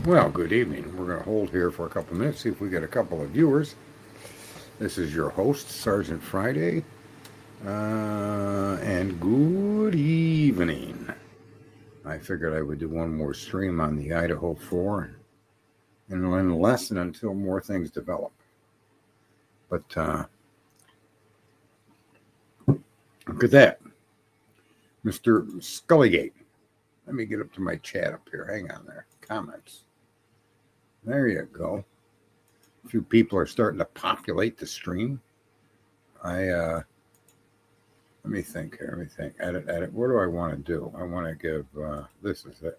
Well, good evening. We're going to hold here for a couple of minutes, see if we get a couple of viewers. This is your host, Sergeant Friday, and good evening. I figured I would do one more stream on the Idaho4 and learn a lesson until more things develop. But look at that, Mr. Scullygate. Let me get up to my chat up here. Hang on there. Comments. There you go. A few people are starting to populate the stream. Let me think here. Let me think. Edit. What do I want to do? I want to give, this is it.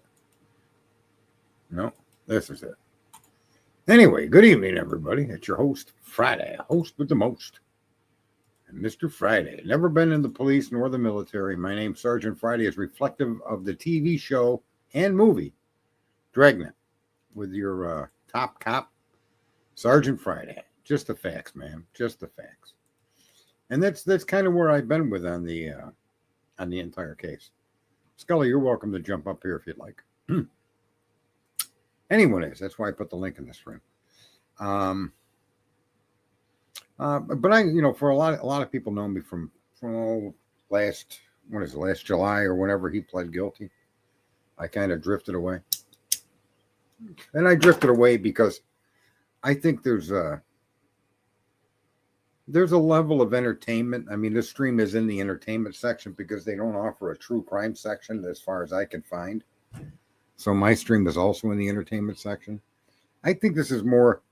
No, this is it. Anyway, good evening, everybody. It's your host, Friday, host with the most. And Mr. Friday. Never been in the police nor the military. My name, Sergeant Friday, is reflective of the TV show and movie, Dragnet, with your top cop, Sergeant Friday. Just the facts, man. Just the facts. And that's kind of where I've been with on the entire case. Scully, you're welcome to jump up here if you'd like. Anyone is. That's why I put the link in this room. But I, for a lot of people know me from last July or whenever he pled guilty. I kind of drifted away, and I drifted away because I think there's a level of entertainment. I mean, this stream is in the entertainment section because they don't offer a true crime section as far as I can find. So my stream is also in the entertainment section. I think this is more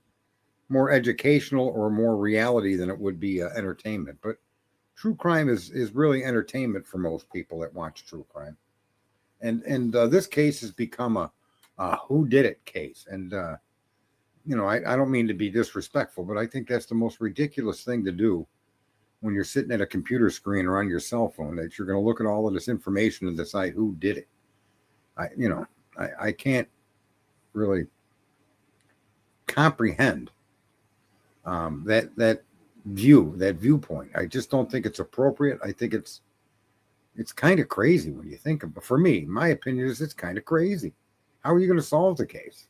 educational or more reality than it would be entertainment. But true crime is really entertainment for most people that watch true crime. And this case has become a who did it case. And I don't mean to be disrespectful, but I think that's the most ridiculous thing to do when you're sitting at a computer screen or on your cell phone, that you're going to look at all of this information and decide who did it. I can't really comprehend that viewpoint. I just don't think it's appropriate. I think it's kind of crazy when you think of it. For me, my opinion is it's kind of crazy. How are you going to solve the case?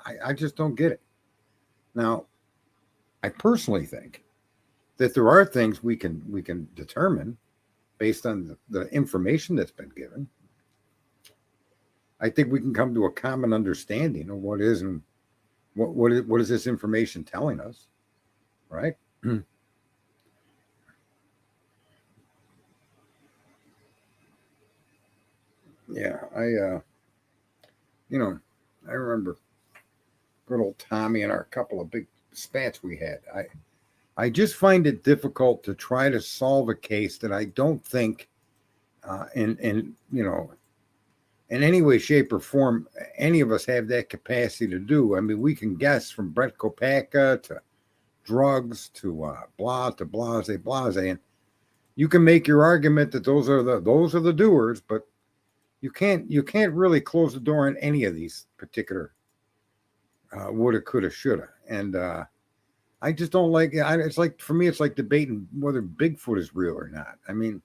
I just don't get it. Now, I personally think that there are things we can determine based on the information that's been given. I think we can come to a common understanding of what is and what is this information telling us, right? Yeah, I remember good old Tommy and our couple of big spats we had. I just find it difficult to try to solve a case that I don't think, in any way, shape, or form, any of us have that capacity to do. I mean, we can guess from Brett Kopacka to drugs to blase, and you can make your argument that those are the doers, but you can't really close the door on any of these particular woulda, coulda, shoulda. And I just don't like it. It's like, for me, it's like debating whether Bigfoot is real or not. I mean,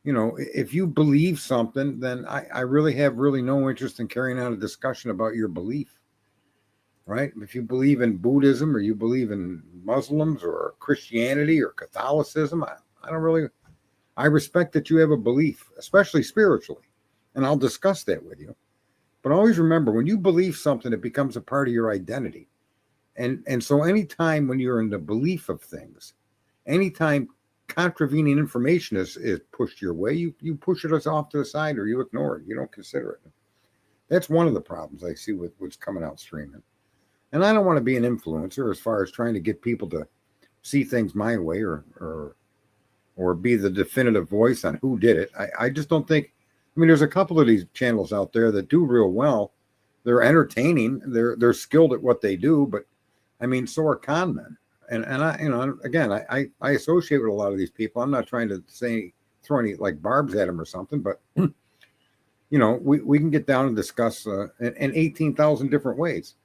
if you believe something, then I really have no interest in carrying on a discussion about your belief, right? If you believe in Buddhism or you believe in Muslims or Christianity or Catholicism, I respect that you have a belief, especially spiritually, and I'll discuss that with you. But always remember, when you believe something, it becomes a part of your identity. And so anytime when you're in the belief of things, anytime contravening information is pushed your way, you push it off to the side, or you ignore it. You don't consider it. That's one of the problems I see with what's coming out streaming. And I don't want to be an influencer as far as trying to get people to see things my way or be the definitive voice on who did it. I just don't think. I mean, there's a couple of these channels out there that do real well. They're entertaining. They're skilled at what they do, but I mean, so are con men. And I, again, I associate with a lot of these people. I'm not trying to throw any like barbs at them or something, but we can get down and discuss in 18,000 different ways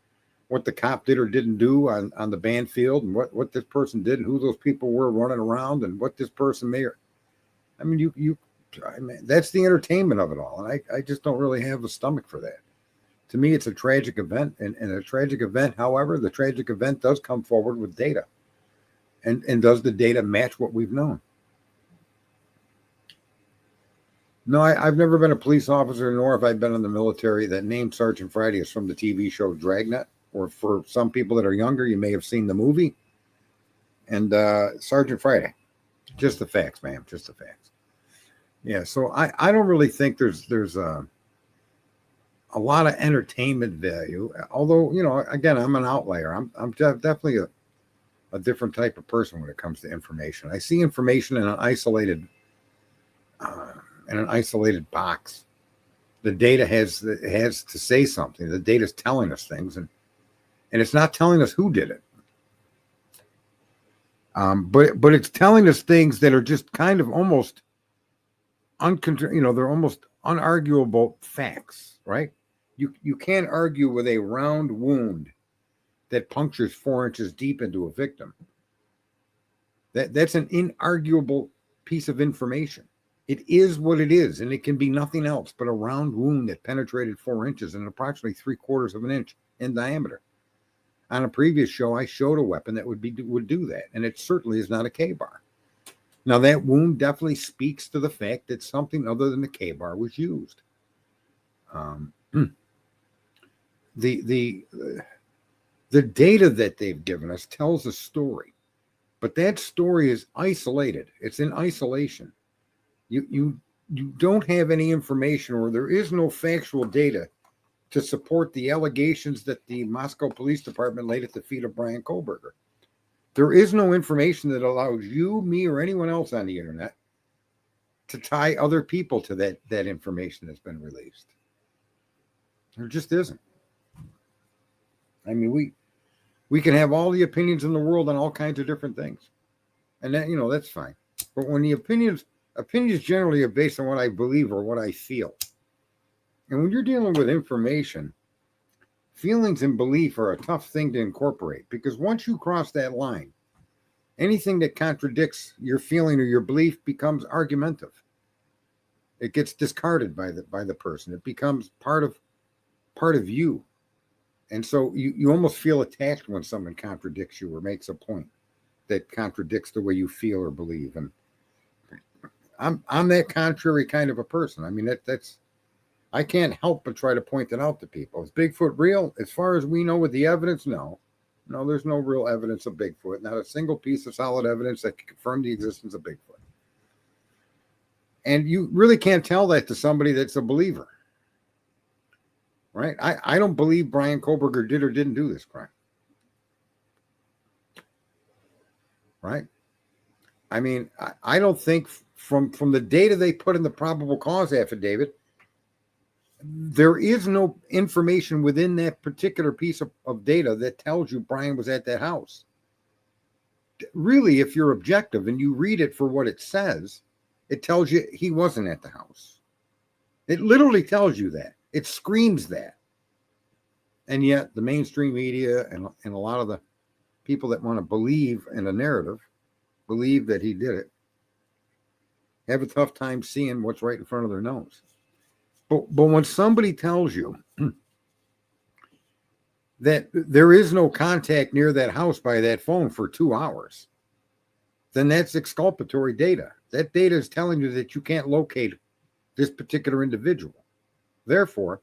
what the cop did or didn't do on the band field, and what this person did, and who those people were running around, and what this person may. I mean, that's the entertainment of it all, and I just don't really have the stomach for that. To me, it's a tragic event, and a tragic event. However, the tragic event does come forward with data, and does the data match what we've known? No, I've never been a police officer, nor have I been in the military. That name Sergeant Friday is from the TV show Dragnet, or for some people that are younger, you may have seen the movie. And Sergeant Friday, just the facts, ma'am, just the facts. Yeah, so I don't really think there's a lot of entertainment value. Although, again, I'm an outlier. I'm definitely a different type of person when it comes to information. I see information in an isolated box. The data has to say something. The data is telling us things, and it's not telling us who did it. But it's telling us things that are just kind of almost they're almost unarguable facts, right? You can't argue with a round wound that punctures 4 inches deep into a victim. That's an inarguable piece of information. It is what it is, and it can be nothing else but a round wound that penetrated 4 inches and approximately 3/4 of an inch in diameter. On a previous show, I showed a weapon that would do that, and it certainly is not a K-bar. Now, that wound definitely speaks to the fact that something other than the K-bar was used. The data that they've given us tells a story, but that story is isolated. It's in isolation. You don't have any information, or there is no factual data to support the allegations that the Moscow Police Department laid at the feet of Brian Koberger. There is no information that allows you, me, or anyone else on the internet to tie other people to that information that's been released. There just isn't. I mean, we can have all the opinions in the world on all kinds of different things, and that, that's fine. But when the opinions generally are based on what I believe or what I feel, and when you're dealing with information, feelings and belief are a tough thing to incorporate, because once you cross that line, anything that contradicts your feeling or your belief becomes argumentative. It gets discarded by the person. It becomes part of you. And so you almost feel attacked when someone contradicts you or makes a point that contradicts the way you feel or believe. And I'm that contrary kind of a person. I mean, that's I can't help but try to point that out to people. Is Bigfoot real? As far as we know with the evidence, no. No, there's no real evidence of Bigfoot. Not a single piece of solid evidence that can confirm the existence of Bigfoot. And you really can't tell that to somebody that's a believer. Right? I don't believe Brian Koberger did or didn't do this crime. Right? I mean, I don't think from the data they put in the probable cause affidavit, there is no information within that particular piece of data that tells you Brian was at that house. Really, if you're objective and you read it for what it says, it tells you he wasn't at the house. It literally tells you that. It screams that. And yet the mainstream media and a lot of the people that want to believe in a narrative, believe that he did it, have a tough time seeing what's right in front of their nose. But when somebody tells you that there is no contact near that house by that phone for 2 hours, then that's exculpatory data. That data is telling you that you can't locate this particular individual. Therefore,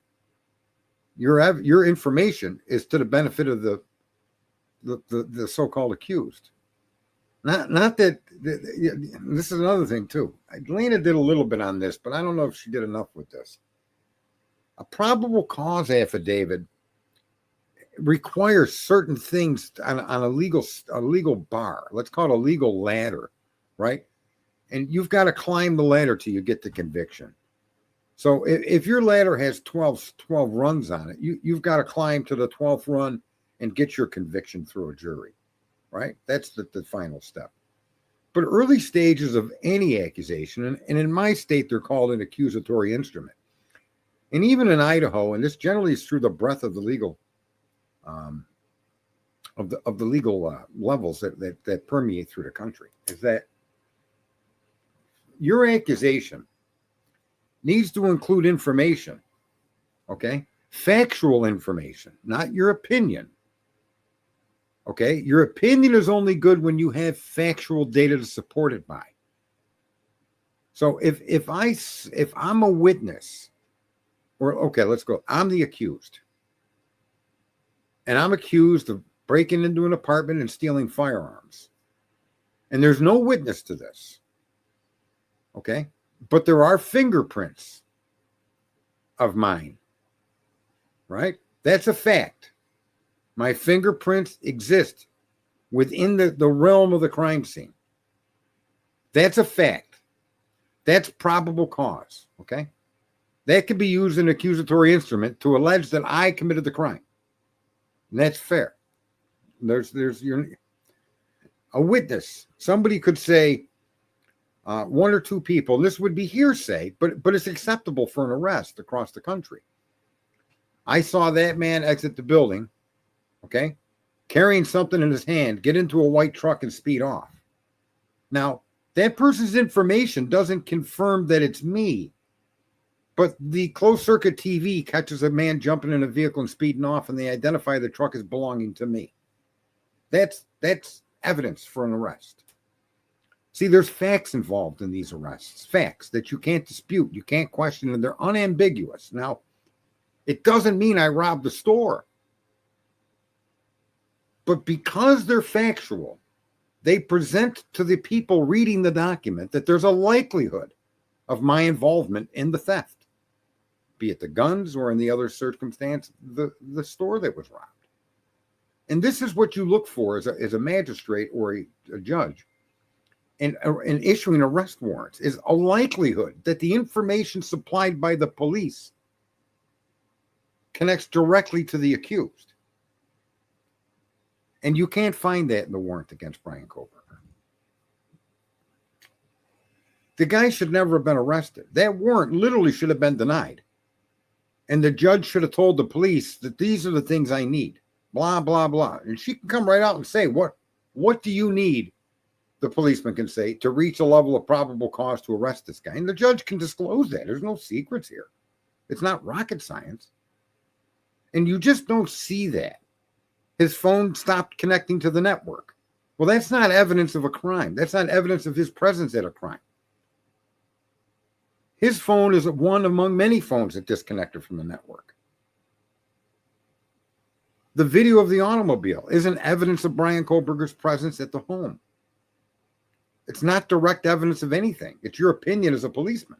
your information is to the benefit of the so-called accused. Not that this is another thing too. Lena did a little bit on this, but I don't know if she did enough with this. A probable cause affidavit requires certain things on a legal bar. Let's call it a legal ladder, right? And you've got to climb the ladder till you get the conviction. So if your ladder has 12 runs on it, you've got to climb to the 12th run and get your conviction through a jury, right? That's the final step. But early stages of any accusation, and in my state, they're called an accusatory instrument. And even in Idaho, and this generally is through the breadth of the legal levels that permeate through the country, is that your accusation needs to include information, okay, Factual information, not your opinion. Okay? Your opinion is only good when you have factual data to support it by. So if I'm a witness, or okay, let's go. I'm the accused. And I'm accused of breaking into an apartment and stealing firearms. And there's no witness to this. Okay? But there are fingerprints of mine. Right? That's a fact. My fingerprints exist within the realm of the crime scene. That's a fact. That's probable cause. Okay? That could be used as an accusatory instrument to allege that I committed the crime. And that's fair. There's a witness. Somebody could say one or two people, and this would be hearsay, but it's acceptable for an arrest across the country. I saw that man exit the building, okay, carrying something in his hand, get into a white truck and speed off. Now, that person's information doesn't confirm that it's me, but the closed circuit TV catches a man jumping in a vehicle and speeding off, and they identify the truck as belonging to me. That's evidence for an arrest. See, there's facts involved in these arrests, facts that you can't dispute, you can't question, and they're unambiguous. Now, it doesn't mean I robbed the store. But because they're factual, they present to the people reading the document that there's a likelihood of my involvement in the theft, be it the guns or in the other circumstance, the store that was robbed. And this is what you look for as a magistrate or a judge in issuing arrest warrants, is a likelihood that the information supplied by the police connects directly to the accused. And you can't find that in the warrant against Brian Koberger. The guy should never have been arrested. That warrant literally should have been denied. And the judge should have told the police that these are the things I need. Blah, blah, blah. And she can come right out and say, what do you need? The policeman can say, to reach a level of probable cause to arrest this guy. And the judge can disclose that. There's no secrets here. It's not rocket science. And you just don't see that. His phone stopped connecting to the network. Well, that's not evidence of a crime. That's not evidence of his presence at a crime. His phone is one among many phones that disconnected from the network. The video of the automobile isn't evidence of Brian Koberger's presence at the home. It's not direct evidence of anything. It's your opinion as a policeman.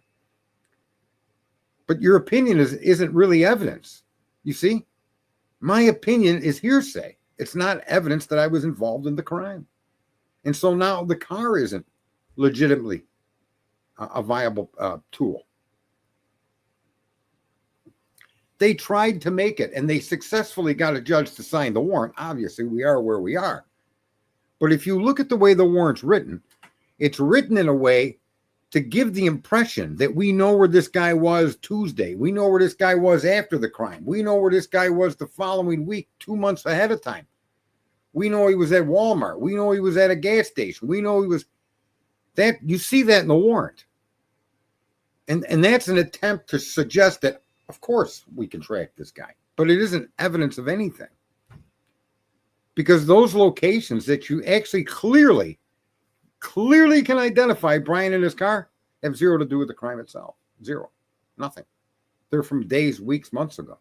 But your opinion isn't really evidence. You see? My opinion is hearsay. It's not evidence that I was involved in the crime. And so now the car isn't legitimately a viable tool. They tried to make it, and they successfully got a judge to sign the warrant. Obviously, we are where we are. But if you look at the way the warrant's written, it's written in a way to give the impression that we know where this guy was Tuesday. We know where this guy was after the crime. We know where this guy was the following week, 2 months ahead of time. We know he was at Walmart. We know he was at a gas station. We know he was that. You see that in the warrant. And that's an attempt to suggest that, of course, we can track this guy. But it isn't evidence of anything. Because those locations that you actually clearly can identify Brian in his car have zero to do with the crime itself. Zero. Nothing. They're from days, weeks, months ago.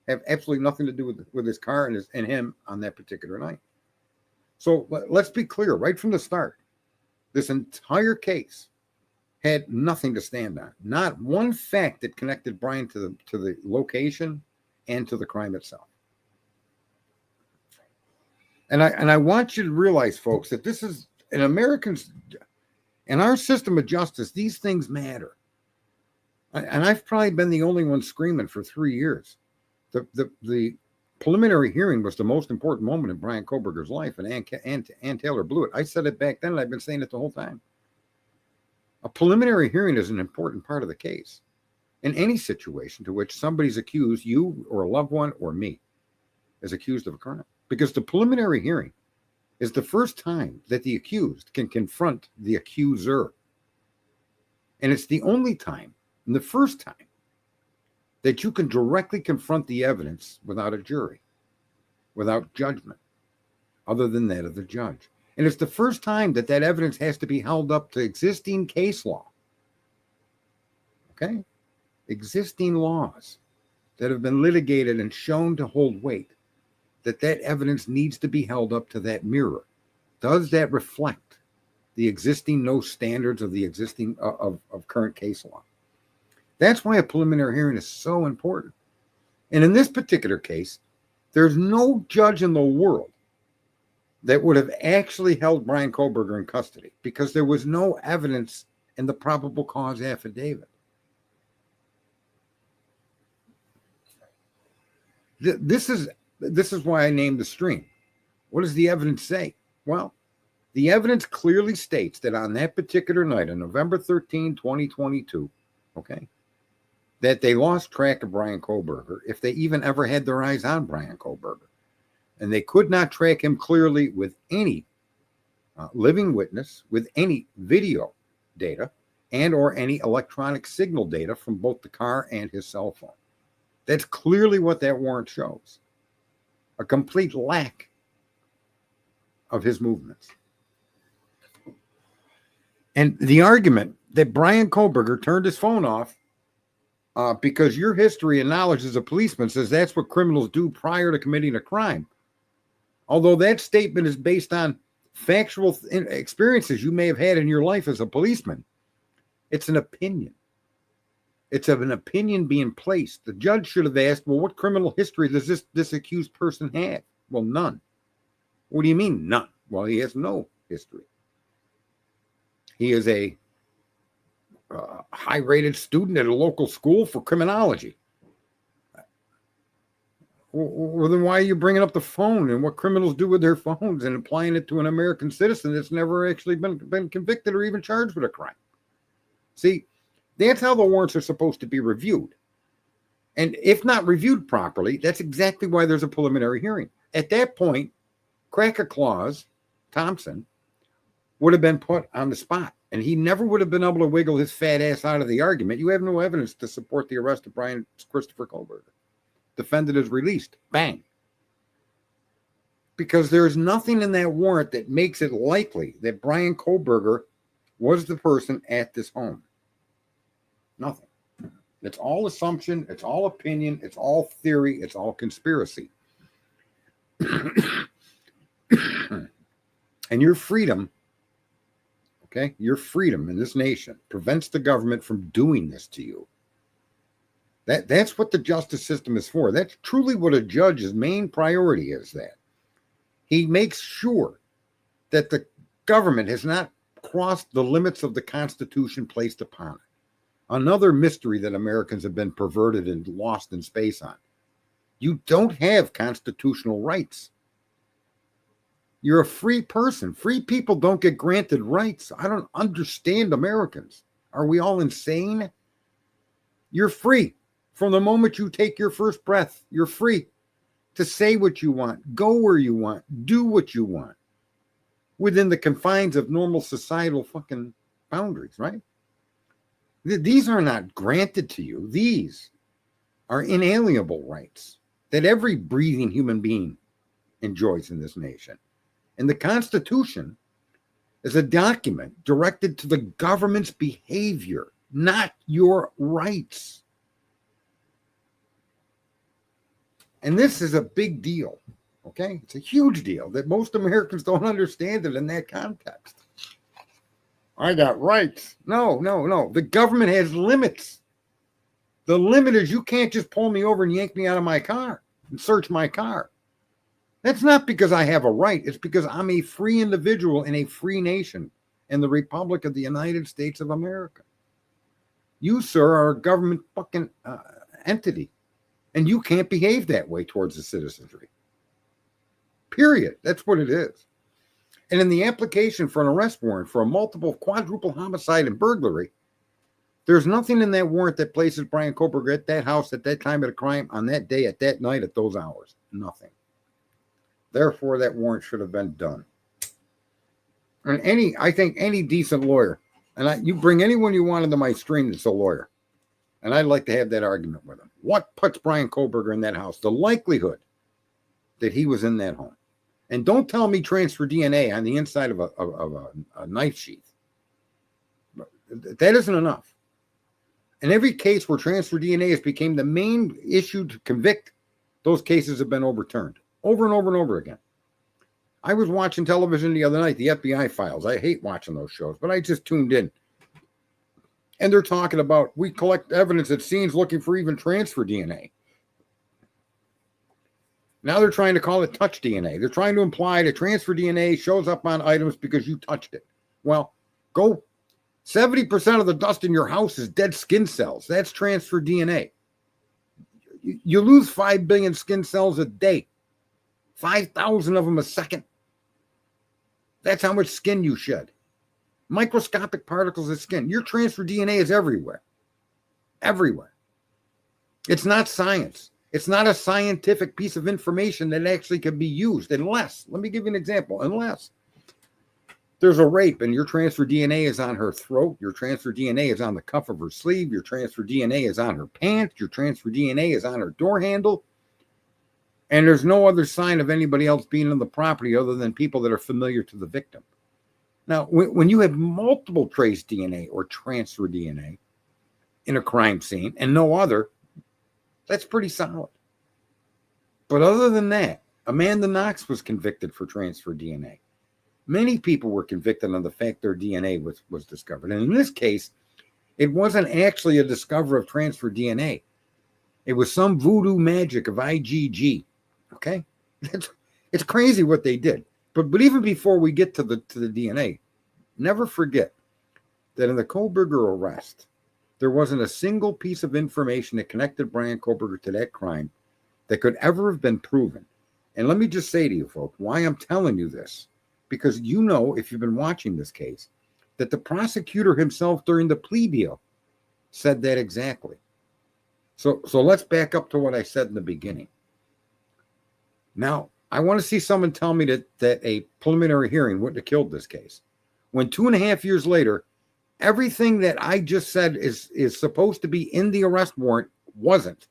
Have absolutely nothing to do with his car and him on that particular night. So let's be clear right from the start. This entire case had nothing to stand on. Not one fact that connected Brian to the location and to the crime itself. And I want you to realize, folks, that this is in Americans, in our system of justice, these things matter. And I've probably been the only one screaming for 3 years. The preliminary hearing was the most important moment in Brian Koberger's life, and Ann Taylor blew it. I said it back then, and I've been saying it the whole time. A preliminary hearing is an important part of the case. In any situation to which somebody's accused, you or a loved one or me, is accused of a crime. Because the preliminary hearing is the first time that the accused can confront the accuser. And it's the only time, and the first time, that you can directly confront the evidence without a jury, without judgment, other than that of the judge. And it's the first time that that evidence has to be held up to existing case law. Okay? Existing laws that have been litigated and shown to hold weight, that evidence needs to be held up to that mirror. Does that reflect the existing no standards of the existing of current case law? That's why a preliminary hearing is so important. And in this particular case, there's no judge in the world that would have actually held Bryan Kohberger in custody because there was no evidence in the probable cause affidavit. This is why I named the stream. What does the evidence say? Well, the evidence clearly states that on that particular night, on November 13, 2022, okay, that they lost track of Bryan Kohberger, if they even ever had their eyes on Bryan Kohberger. And they could not track him clearly with any living witness, with any video data, and or any electronic signal data from both the car and his cell phone. That's clearly what that warrant shows. A complete lack of his movements. And the argument that Bryan Kohberger turned his phone off because your history and knowledge as a policeman says that's what criminals do prior to committing a crime. Although that statement is based on factual experiences you may have had in your life as a policeman, it's an opinion. It's of an opinion being placed. The judge should have asked, well, what criminal history does this accused person have? Well, none. What do you mean, none? Well, he has no history. He is a high-rated student at a local school for criminology. Well, then why are you bringing up the phone and what criminals do with their phones and applying it to an American citizen that's never actually been convicted or even charged with a crime? See, that's how the warrants are supposed to be reviewed. And if not reviewed properly, that's exactly why there's a preliminary hearing. At that point, Crack-a-Claus Thompson would have been put on the spot, and he never would have been able to wiggle his fat ass out of the argument. You have no evidence to support the arrest of Bryan Christopher Kohberger. Defendant is released. Bang. Because there's nothing in that warrant that makes it likely that Bryan Kohberger was the person at this home. Nothing. It's all assumption. It's all opinion. It's all theory. It's all conspiracy. And your freedom, okay, your freedom in this nation prevents the government from doing this to you. That's what the justice system is for. That's truly what a judge's main priority is, that he makes sure that the government has not crossed the limits of the Constitution placed upon it. Another mystery that Americans have been perverted and lost in space on. You don't have constitutional rights. You're a free person. Free people don't get granted rights. I don't understand Americans. Are we all insane? You're free. From the moment you take your first breath, you're free to say what you want, go where you want, do what you want, within the confines of normal societal fucking boundaries, right? These are not granted to you. These are inalienable rights that every breathing human being enjoys in this nation. And the Constitution is a document directed to the government's behavior, not your rights. And this is a big deal, okay? It's a huge deal that most Americans don't understand it in that context. I got rights. No. The government has limits. The limit is you can't just pull me over and yank me out of my car and search my car. That's not because I have a right. It's because I'm a free individual in a free nation in the Republic of the United States of America. You, sir, are a government fucking entity. And you can't behave that way towards the citizenry. Period. That's what it is. And in the application for an arrest warrant for a multiple quadruple homicide and burglary, there's nothing in that warrant that places Bryan Kohberger at that house at that time of the crime, on that day, at that night, at those hours. Nothing. Therefore, that warrant should have been done. And I think any decent lawyer, and you bring anyone you want into my stream that's a lawyer, and I'd like to have that argument with them. What puts Brian Koberger in that house? The likelihood that he was in that home. And don't tell me transfer DNA on the inside of a knife sheath. That isn't enough. In every case where transfer DNA has become the main issue to convict, those cases have been overturned over and over and over again. I was watching television the other night, the FBI files. I hate watching those shows, but I just tuned in. And they're talking about, we collect evidence at scenes looking for even transfer DNA. Now they're trying to call it touch DNA. They're trying to imply that transfer DNA shows up on items because you touched it. Well, 70% of the dust in your house is dead skin cells. That's transfer DNA. You lose 5 billion skin cells a day, 5,000 of them a second. That's how much skin you shed. Microscopic particles of skin. Your transfer DNA is everywhere. Everywhere. It's not science. It's not a scientific piece of information that actually can be used unless, let me give you an example, unless there's a rape and your transfer DNA is on her throat, your transfer DNA is on the cuff of her sleeve, your transfer DNA is on her pants, your transfer DNA is on her door handle, and there's no other sign of anybody else being on the property other than people that are familiar to the victim. Now, when you have multiple trace DNA or transfer DNA in a crime scene and no other, that's pretty solid. But other than that, Amanda Knox was convicted for transfer DNA. Many people were convicted on the fact their DNA was discovered. And in this case, it wasn't actually a discovery of transfer DNA. It was some voodoo magic of IgG. Okay? It's crazy what they did. But even before we get to the DNA, never forget that in the Koberger arrest, there wasn't a single piece of information that connected Brian Koberger to that crime that could ever have been proven. And let me just say to you folks, why I'm telling you this, because you know, if you've been watching this case, that the prosecutor himself during the plea deal said that exactly. So let's back up to what I said in the beginning. Now, I want to see someone tell me that a preliminary hearing wouldn't have killed this case. When 2.5 years later, everything that I just said is supposed to be in the arrest warrant wasn't.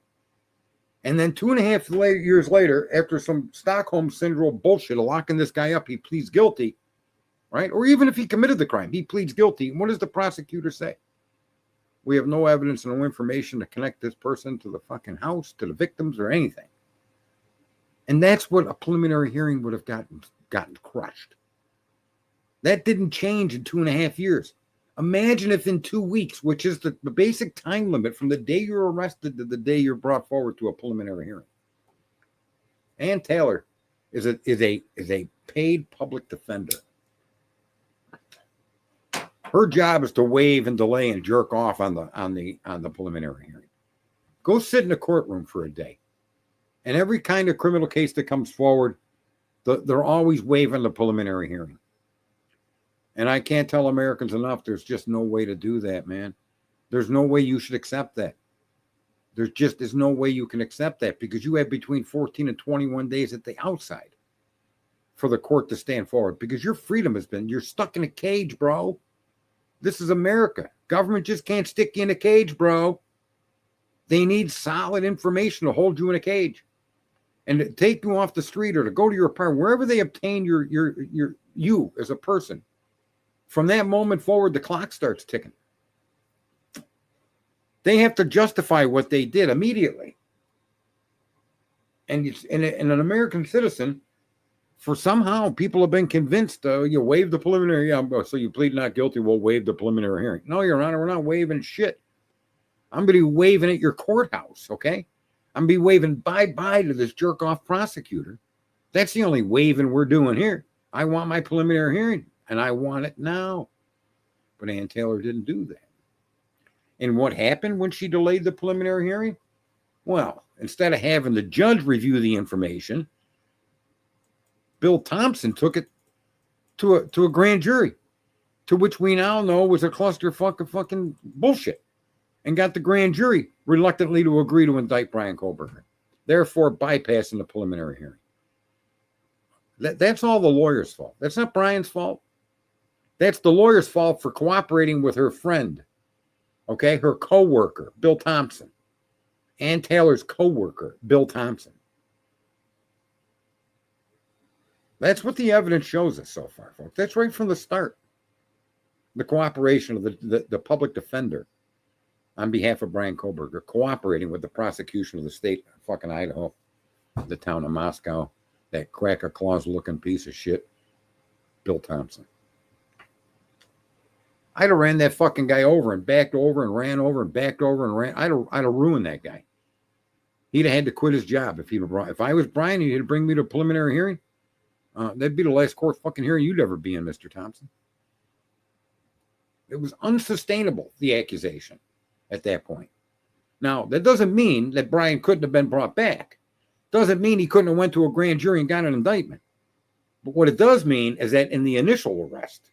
And then 2.5 years later, after some Stockholm Syndrome bullshit of locking this guy up, he pleads guilty, right? Or even if he committed the crime, he pleads guilty. What does the prosecutor say? We have no evidence and no information to connect this person to the fucking house, to the victims, or anything. And that's what a preliminary hearing would have gotten crushed. That didn't change in 2.5 years. Imagine if in 2 weeks, which is the basic time limit from the day you're arrested to the day you're brought forward to a preliminary hearing. Ann Taylor is a paid public defender. Her job is to waive and delay and jerk off on the preliminary hearing. Go sit in a courtroom for a day. And every kind of criminal case that comes forward, they're always waiving the preliminary hearing. And I can't tell Americans enough, there's just no way to do that, man. There's no way you should accept that. There's no way you can accept that because you have between 14 and 21 days at the outside for the court to stand forward because your freedom you're stuck in a cage, bro. This is America. Government just can't stick you in a cage, bro. They need solid information to hold you in a cage and to take you off the street or to go to your apartment, wherever they obtain you as a person. From that moment forward, the clock starts ticking. They have to justify what they did immediately. And an American citizen, for somehow people have been convinced, you waive the preliminary, so you plead not guilty, we'll waive the preliminary hearing. No, Your Honor, we're not waiving shit. I'm going to be waving at your courthouse, okay? I'm going to be waving bye-bye to this jerk-off prosecutor. That's the only waving we're doing here. I want my preliminary hearing. And I want it now. But Ann Taylor didn't do that. And what happened when she delayed the preliminary hearing? Well, instead of having the judge review the information, Bill Thompson took it to a grand jury, to which we now know was a clusterfuck of fucking bullshit, and got the grand jury reluctantly to agree to indict Brian Koberger, therefore bypassing the preliminary hearing. That's all the lawyer's fault. That's not Brian's fault. That's the lawyer's fault for cooperating with her friend, okay, her co-worker, Bill Thompson, Ann Taylor's co-worker, Bill Thompson. That's what the evidence shows us so far, folks. That's right from the start. The cooperation of the public defender on behalf of Brian Koberger, cooperating with the prosecution of the state of fucking Idaho, the town of Moscow, that cracker-claws looking piece of shit, Bill Thompson. I'd have ran that fucking guy over and backed over and ran over and backed over and ran. I'd have ruined that guy. He'd have had to quit his job if I was Brian and he'd bring me to a preliminary hearing. That'd be the last court fucking hearing you'd ever be in, Mr. Thompson. It was unsustainable, the accusation at that point. Now, that doesn't mean that Brian couldn't have been brought back. Doesn't mean he couldn't have went to a grand jury and got an indictment. But what it does mean is that in the initial arrest,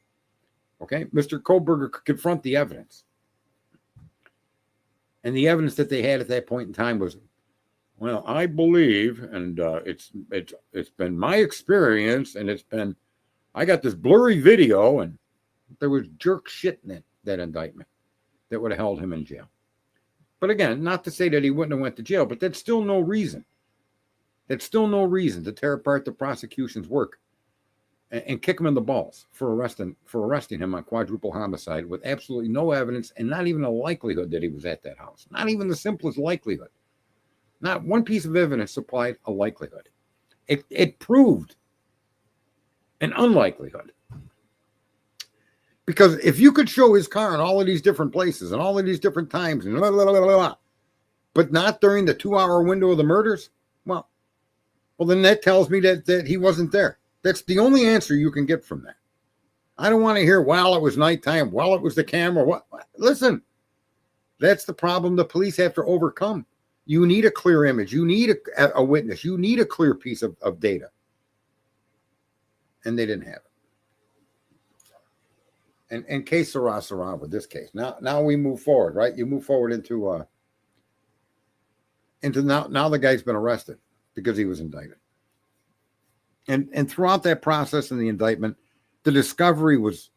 okay, Mr. Koberger could confront the evidence. And the evidence that they had at that point in time was, well, I believe, and it's been my experience, and I got this blurry video, and there was jerk shit in that indictment that would have held him in jail. But again, not to say that he wouldn't have went to jail, but that's still no reason. That's still no reason to tear apart the prosecution's work and kick him in the balls for arresting him on quadruple homicide with absolutely no evidence and not even a likelihood that he was at that house. Not even the simplest likelihood. Not one piece of evidence supplied a likelihood. It proved an unlikelihood. Because if you could show his car in all of these different places and all of these different times, and blah, blah, blah, blah, blah, but not during the 2-hour window of the murders, well, then that tells me that he wasn't there. That's the only answer you can get from that. I don't want to hear, well, it was nighttime, well, it was the camera. What? Listen, that's the problem the police have to overcome. You need a clear image. You need a witness. You need a clear piece of data. And they didn't have it. And case Sarah with this case. Now we move forward, right? You move forward into now the guy's been arrested because he was indicted. And throughout that process in the indictment, the discovery was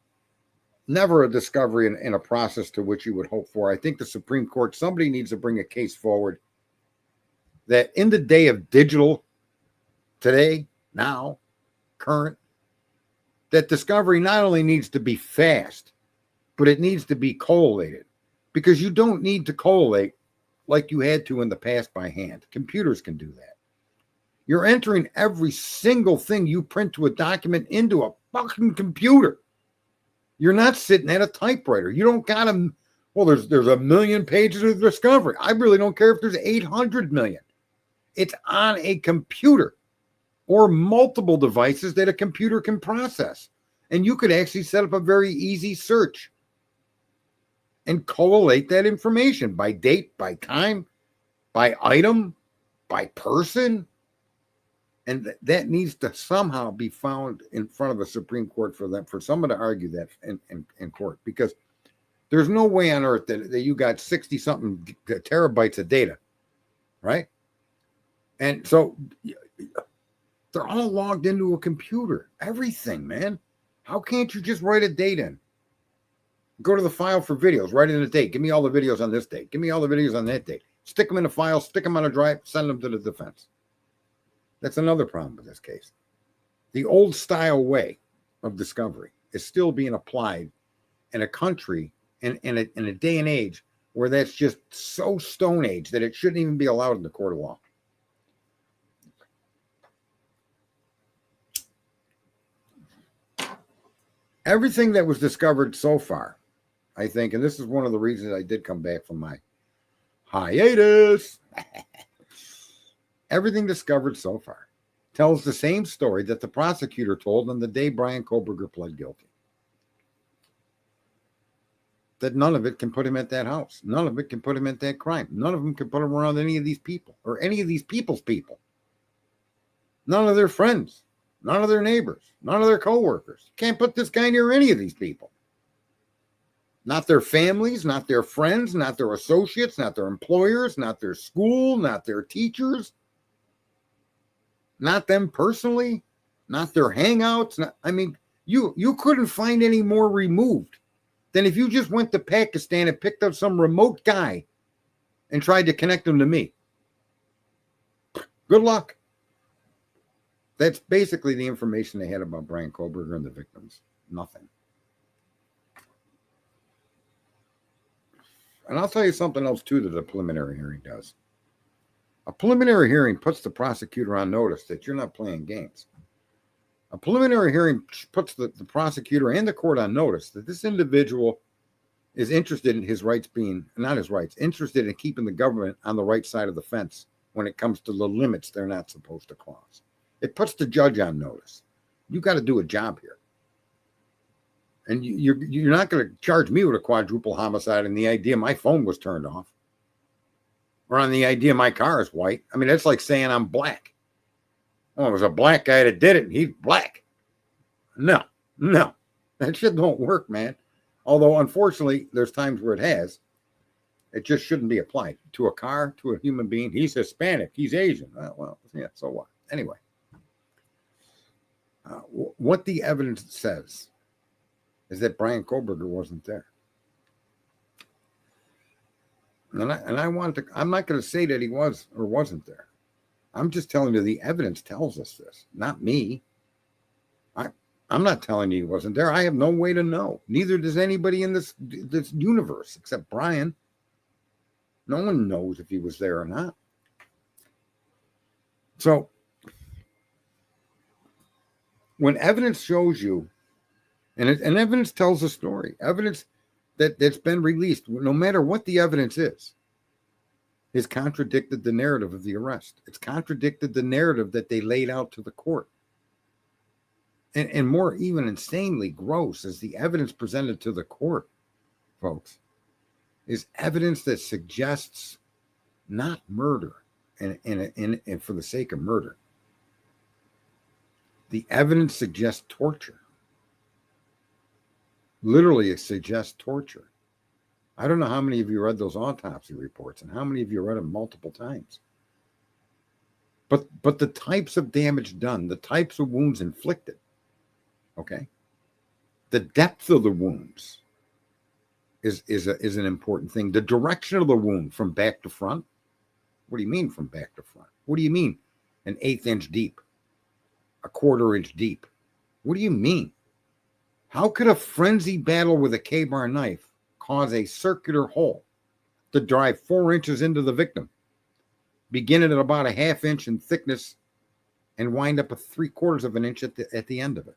never a discovery in a process to which you would hope for. I think the Supreme Court, somebody needs to bring a case forward that in the day of digital, today, now, current, that discovery not only needs to be fast, but it needs to be collated, because you don't need to collate like you had to in the past by hand. Computers can do that. You're entering every single thing you print to a document into a fucking computer. You're not sitting at a typewriter. You don't got to, well, there's 1 million pages of discovery. I really don't care if there's 800 million. It's on a computer or multiple devices that a computer can process. And you could actually set up a very easy search and collate that information by date, by time, by item, by person. And that needs to somehow be found in front of a Supreme Court for someone to argue that in court, because there's no way on earth that you got 60-something terabytes of data, right? And so they're all logged into a computer. Everything, man. How can't you just write a date in? Go to the file for videos, write in a date. Give me all the videos on this date. Give me all the videos on that date. Stick them in a file, stick them on a drive, send them to the defense. That's another problem with this case. The old style way of discovery is still being applied in a country in a day and age where that's just so stone age that it shouldn't even be allowed in the court of law. Everything that was discovered so far, I think, and this is one of the reasons I did come back from my hiatus. Everything discovered so far tells the same story that the prosecutor told on the day Brian Koberger pled guilty. That none of it can put him at that house. None of it can put him at that crime. None of them can put him around any of these people or any of these people's people. None of their friends. None of their neighbors, none of their coworkers. Can't put this guy near any of these people. Not their families, not their friends, not their associates, not their employers, not their school, not their teachers, not them personally, not their hangouts. You couldn't find any more removed than if you just went to Pakistan and picked up some remote guy and tried to connect him to me. Good luck. That's basically the information they had about Brian Koberger and the victims. Nothing. And I'll tell you something else, too, that a preliminary hearing does. A preliminary hearing puts the prosecutor on notice that you're not playing games. A preliminary hearing puts the prosecutor and the court on notice that this individual is interested in his rights being, not his rights, interested in keeping the government on the right side of the fence when it comes to the limits they're not supposed to cross. It puts the judge on notice. You got to do a job here. And you're not going to charge me with a quadruple homicide and the idea my phone was turned off. Or on the idea my car is white. I mean, that's like saying I'm black. Oh, it was a black guy that did it, and he's black. No. That shit don't work, man. Although, unfortunately, there's times where it has. It just shouldn't be applied to a car, to a human being. He's Hispanic. He's Asian. Well, yeah, so what? Anyway. What the evidence says is that Brian Koberger wasn't there. And I'm not going to say that he was or wasn't there. I'm just telling you the evidence tells us this, not me. I'm not telling you he wasn't there. I have no way to know. Neither does anybody in this universe except Brian. No one knows if he was there or not. So when evidence shows you, and evidence tells a story, evidence that's been released, no matter what the evidence is contradicted the narrative of the arrest. It's contradicted the narrative that they laid out to the court. And more even insanely gross is the evidence presented to the court, folks, is evidence that suggests not murder and for the sake of murder. The evidence suggests torture. Literally, it suggests torture. I don't know how many of you read those autopsy reports and how many of you read them multiple times. But the types of damage done, the types of wounds inflicted, okay, the depth of the wounds is an important thing. The direction of the wound from back to front. What do you mean from back to front? What do you mean an 1/8 inch deep, a 1/4 inch deep? What do you mean? How could a frenzied battle with a K-bar knife cause a circular hole to drive 4 inches into the victim, beginning at about a 1/2 inch in thickness and wind up a 3/4 of an inch at the end of it?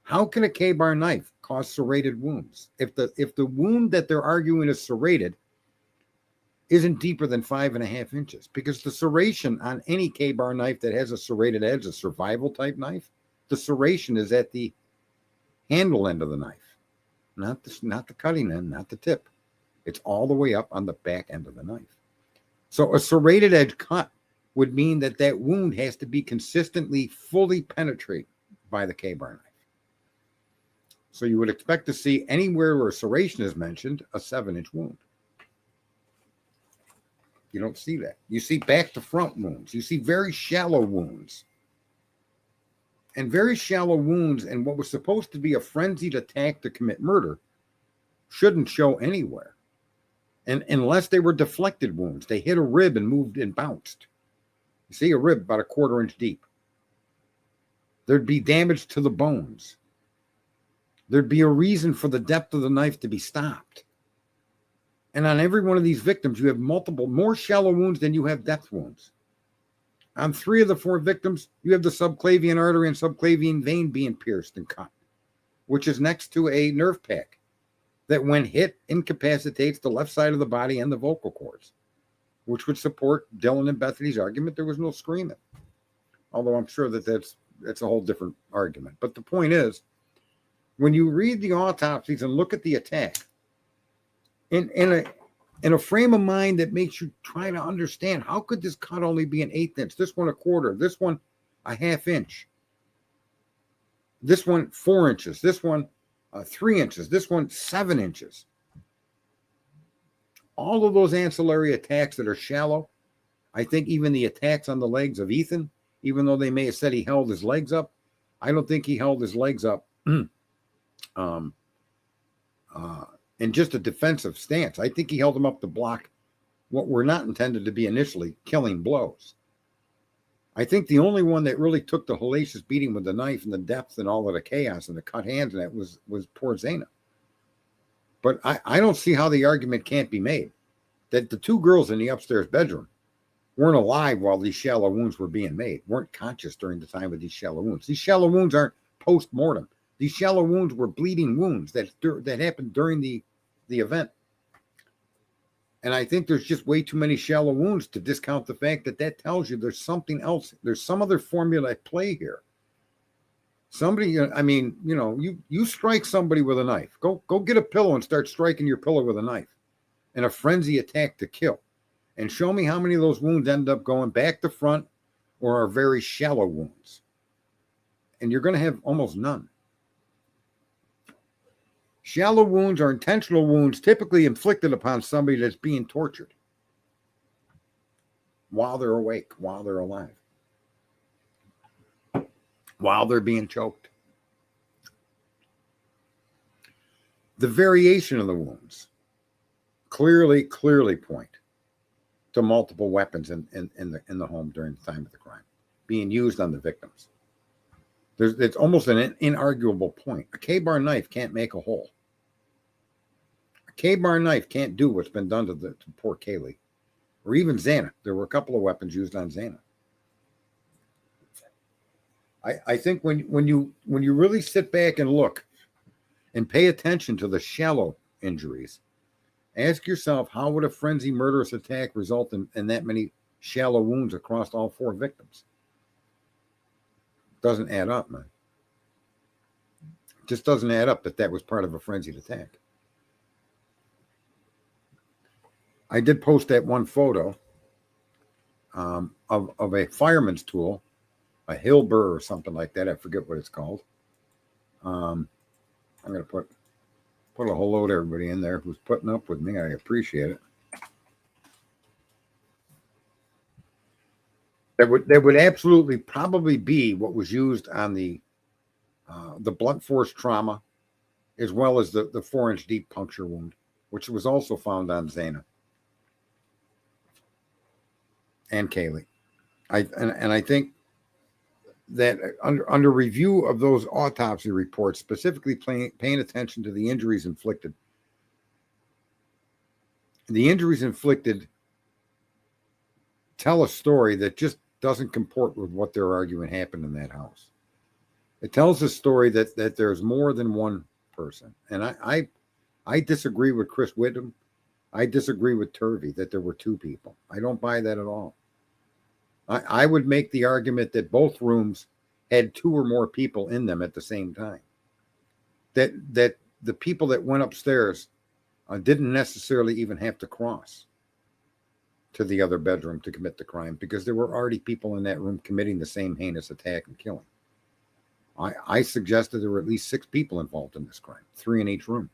How can a K-bar knife cause serrated wounds? If the wound that they're arguing is serrated isn't deeper than 5.5 inches, because the serration on any K-bar knife that has a serrated edge, a survival type knife, the serration is at the handle end of the knife, not the cutting end, not the tip. It's all the way up on the back end of the knife. So a serrated edge cut would mean that wound has to be consistently fully penetrated by the K-bar knife. So you would expect to see anywhere where serration is mentioned, a 7-inch wound. You don't see that. You see back to front wounds. You see very shallow wounds. And very shallow wounds and what was supposed to be a frenzied attack to commit murder shouldn't show anywhere. And unless they were deflected wounds, they hit a rib and moved and bounced. You see a rib about a 1/4 inch deep. There'd be damage to the bones. There'd be a reason for the depth of the knife to be stopped. And on every one of these victims, you have more shallow wounds than you have depth wounds. On 3 of the 4 victims, you have the subclavian artery and subclavian vein being pierced and cut, which is next to a nerve pack that, when hit, incapacitates the left side of the body and the vocal cords, which would support Dylan and Bethany's argument there was no screaming. Although I'm sure that's a whole different argument. But the point is, when you read the autopsies and look at the attack, in a frame of mind that makes you try to understand, how could this cut only be an 1/8 inch? This one a 1/4, this one a 1/2 inch, this one 4 inches, this one 3 inches, this one 7 inches. All of those ancillary attacks that are shallow, I think even the attacks on the legs of Ethan, even though they may have said he held his legs up, I don't think he held his legs up in just a defensive stance. I think he held them up to block what were not intended to be initially killing blows. I think the only one that really took the hellacious beating with the knife and the depth and all of the chaos and the cut hands and that was poor Zana. But I don't see how the argument can't be made that the two girls in the upstairs bedroom weren't alive while these shallow wounds were being made, weren't conscious during the time of these shallow wounds. These shallow wounds aren't post-mortem. These shallow wounds were bleeding wounds that happened during the event. And I think there's just way too many shallow wounds to discount the fact that tells you there's something else. There's some other formula at play here. Somebody, I mean, you strike somebody with a knife. Go get a pillow and start striking your pillow with a knife in a frenzy attack to kill. And show me how many of those wounds end up going back to front or are very shallow wounds. And you're going to have almost none. Shallow wounds are intentional wounds typically inflicted upon somebody that's being tortured while they're awake, while they're alive, while they're being choked. The variation of the wounds clearly point to multiple weapons in the home during the time of the crime being used on the victims. It's almost an inarguable point. A K-bar knife can't make a hole. A K-bar knife can't do what's been done to poor Kaylee, or even Xana. There were a couple of weapons used on Xana. I think when you really sit back and look and pay attention to the shallow injuries, ask yourself, how would a frenzy murderous attack result in that many shallow wounds across all four victims? Doesn't add up, man. It just doesn't add up that was part of a frenzied attack. I did post that one photo of a fireman's tool, a hill burr or something like that. I forget what it's called. I'm going to put a hello to everybody in there who's putting up with me. I appreciate it. That would absolutely probably be what was used on the blunt force trauma, as well as the 4-inch deep puncture wound, which was also found on Xana and Kaylee. I think that under review of those autopsy reports, specifically paying attention to the injuries inflicted. The injuries inflicted tell a story that just doesn't comport with what they're arguing happened in that house. It tells a story that there's more than one person. And I disagree with Chris Whittam. I disagree with Turvey that there were two people. I don't buy that at all. I would make the argument that both rooms had two or more people in them at the same time. That the people that went upstairs didn't necessarily even have to cross to the other bedroom to commit the crime, because there were already people in that room committing the same heinous attack and killing. I suggested there were at least 6 people involved in this crime, 3 in each room.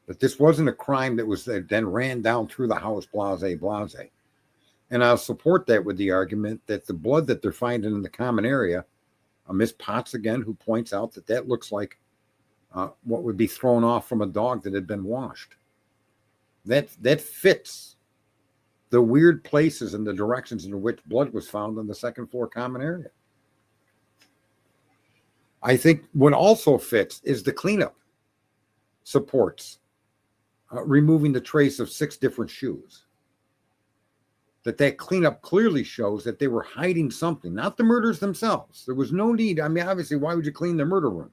But this wasn't a crime that was then ran down through the house, blase, blase. And I'll support that with the argument that the blood that they're finding in the common area, Miss Potts again, who points out that looks like what would be thrown off from a dog that had been washed. That fits the weird places and the directions in which blood was found on the second floor common area. I think what also fits is the cleanup supports removing the trace of 6 different shoes. That cleanup clearly shows that they were hiding something, not the murders themselves. There was no need. I mean, obviously, why would you clean the murder room?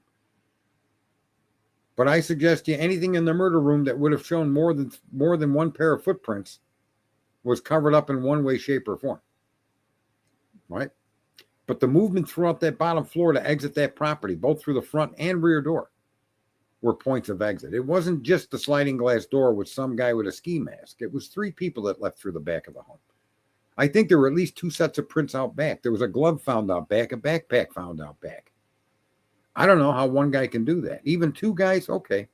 But I suggest to you anything in the murder room that would have shown more than one pair of footprints was covered up in one way, shape, or form. Right? But the movement throughout that bottom floor to exit that property, both through the front and rear door, were points of exit. It wasn't just the sliding glass door with some guy with a ski mask. It was 3 people that left through the back of the home. I think there were at least 2 sets of prints out back. There was a glove found out back, a backpack found out back. I don't know how one guy can do that. Even 2 guys, okay.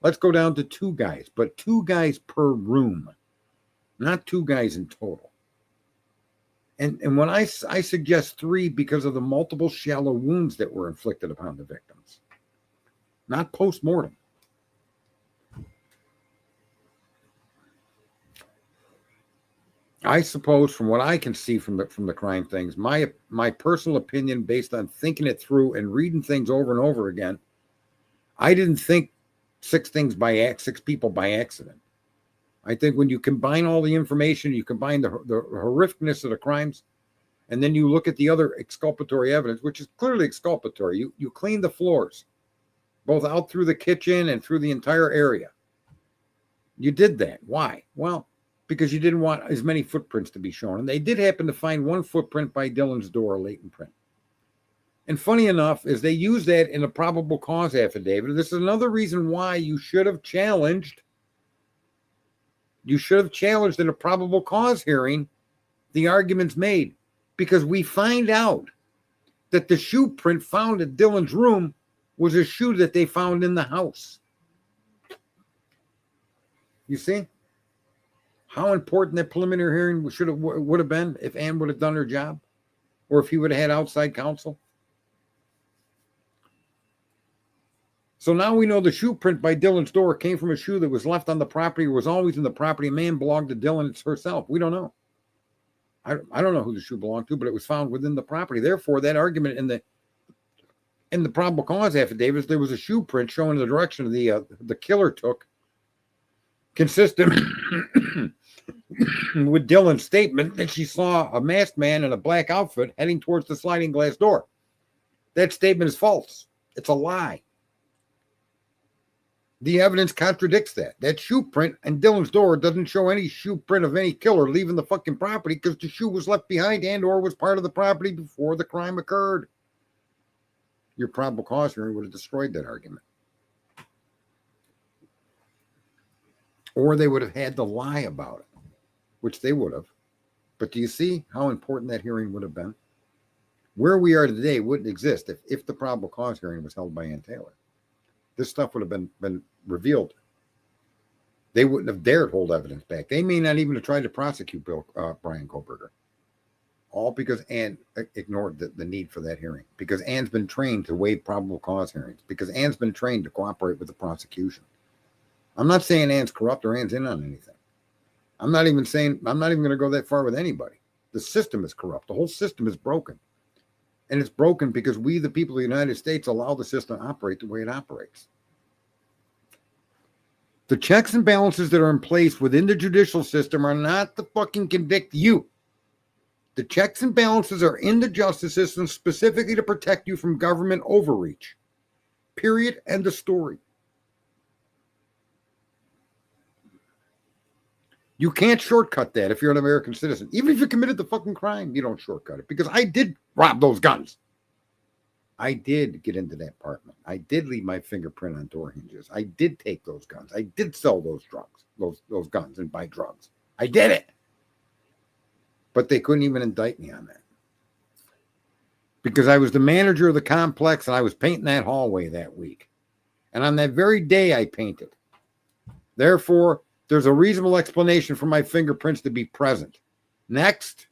Let's go down to 2 guys, but 2 guys per room, not 2 guys in total. And when I suggest 3 because of the multiple shallow wounds that were inflicted upon the victims, not post-mortem. I suppose from what I can see from the crime things, my personal opinion based on thinking it through and reading things over and over again, I didn't think six people by accident. I think when you combine all the information, you combine the horrificness of the crimes, and then you look at the other exculpatory evidence, which is clearly exculpatory. You clean the floors, both out through the kitchen and through the entire area. You did that. Why? Well, because you didn't want as many footprints to be shown. And they did happen to find one footprint by Dylan's door, a latent print. And funny enough, is they used that in a probable cause affidavit. This is another reason why you should have challenged in a probable cause hearing the arguments made, because we find out that the shoe print found at Dylan's room was a shoe that they found in the house. You see how important that preliminary hearing would have been if Ann would have done her job, or if he would have had outside counsel. So now we know the shoe print by Dylan's door came from a shoe that was left on the property, or was always in the property. Man belonged to Dylan herself. We don't know. I don't know who the shoe belonged to, but it was found within the property. Therefore, that argument in the probable cause affidavits, there was a shoe print showing the direction of the killer took, consistent with Dylan's statement that she saw a masked man in a black outfit heading towards the sliding glass door. That statement is false. It's a lie. The evidence contradicts that. That shoe print in Dylan's door doesn't show any shoe print of any killer leaving the fucking property, because the shoe was left behind and or was part of the property before the crime occurred. Your probable cause hearing would have destroyed that argument. Or they would have had to lie about it, which they would have. But do you see how important that hearing would have been? Where we are today wouldn't exist if the probable cause hearing was held by Ann Taylor. This stuff would have been revealed. They wouldn't have dared hold evidence back. They may not even have tried to prosecute Brian Koberger. All because Ann ignored the need for that hearing. Because Ann's been trained to waive probable cause hearings. Because Ann's been trained to cooperate with the prosecution. I'm not saying Ann's corrupt or Ann's in on anything. I'm not even going to go that far with anybody. The system is corrupt. The whole system is broken. And it's broken because we, the people of the United States, allow the system to operate the way it operates. The checks and balances that are in place within the judicial system are not to fucking convict you. The checks and balances are in the justice system specifically to protect you from government overreach. Period. End of story. You can't shortcut that if you're an American citizen. Even if you committed the fucking crime, you don't shortcut it. Because I did rob those guns. I did get into that apartment. I did leave my fingerprint on door hinges. I did take those guns. I did sell those drugs, those guns, and buy drugs. I did it. But they couldn't even indict me on that. Because I was the manager of the complex and I was painting that hallway that week. And on that very day, I painted. Therefore, there's a reasonable explanation for my fingerprints to be present. Next.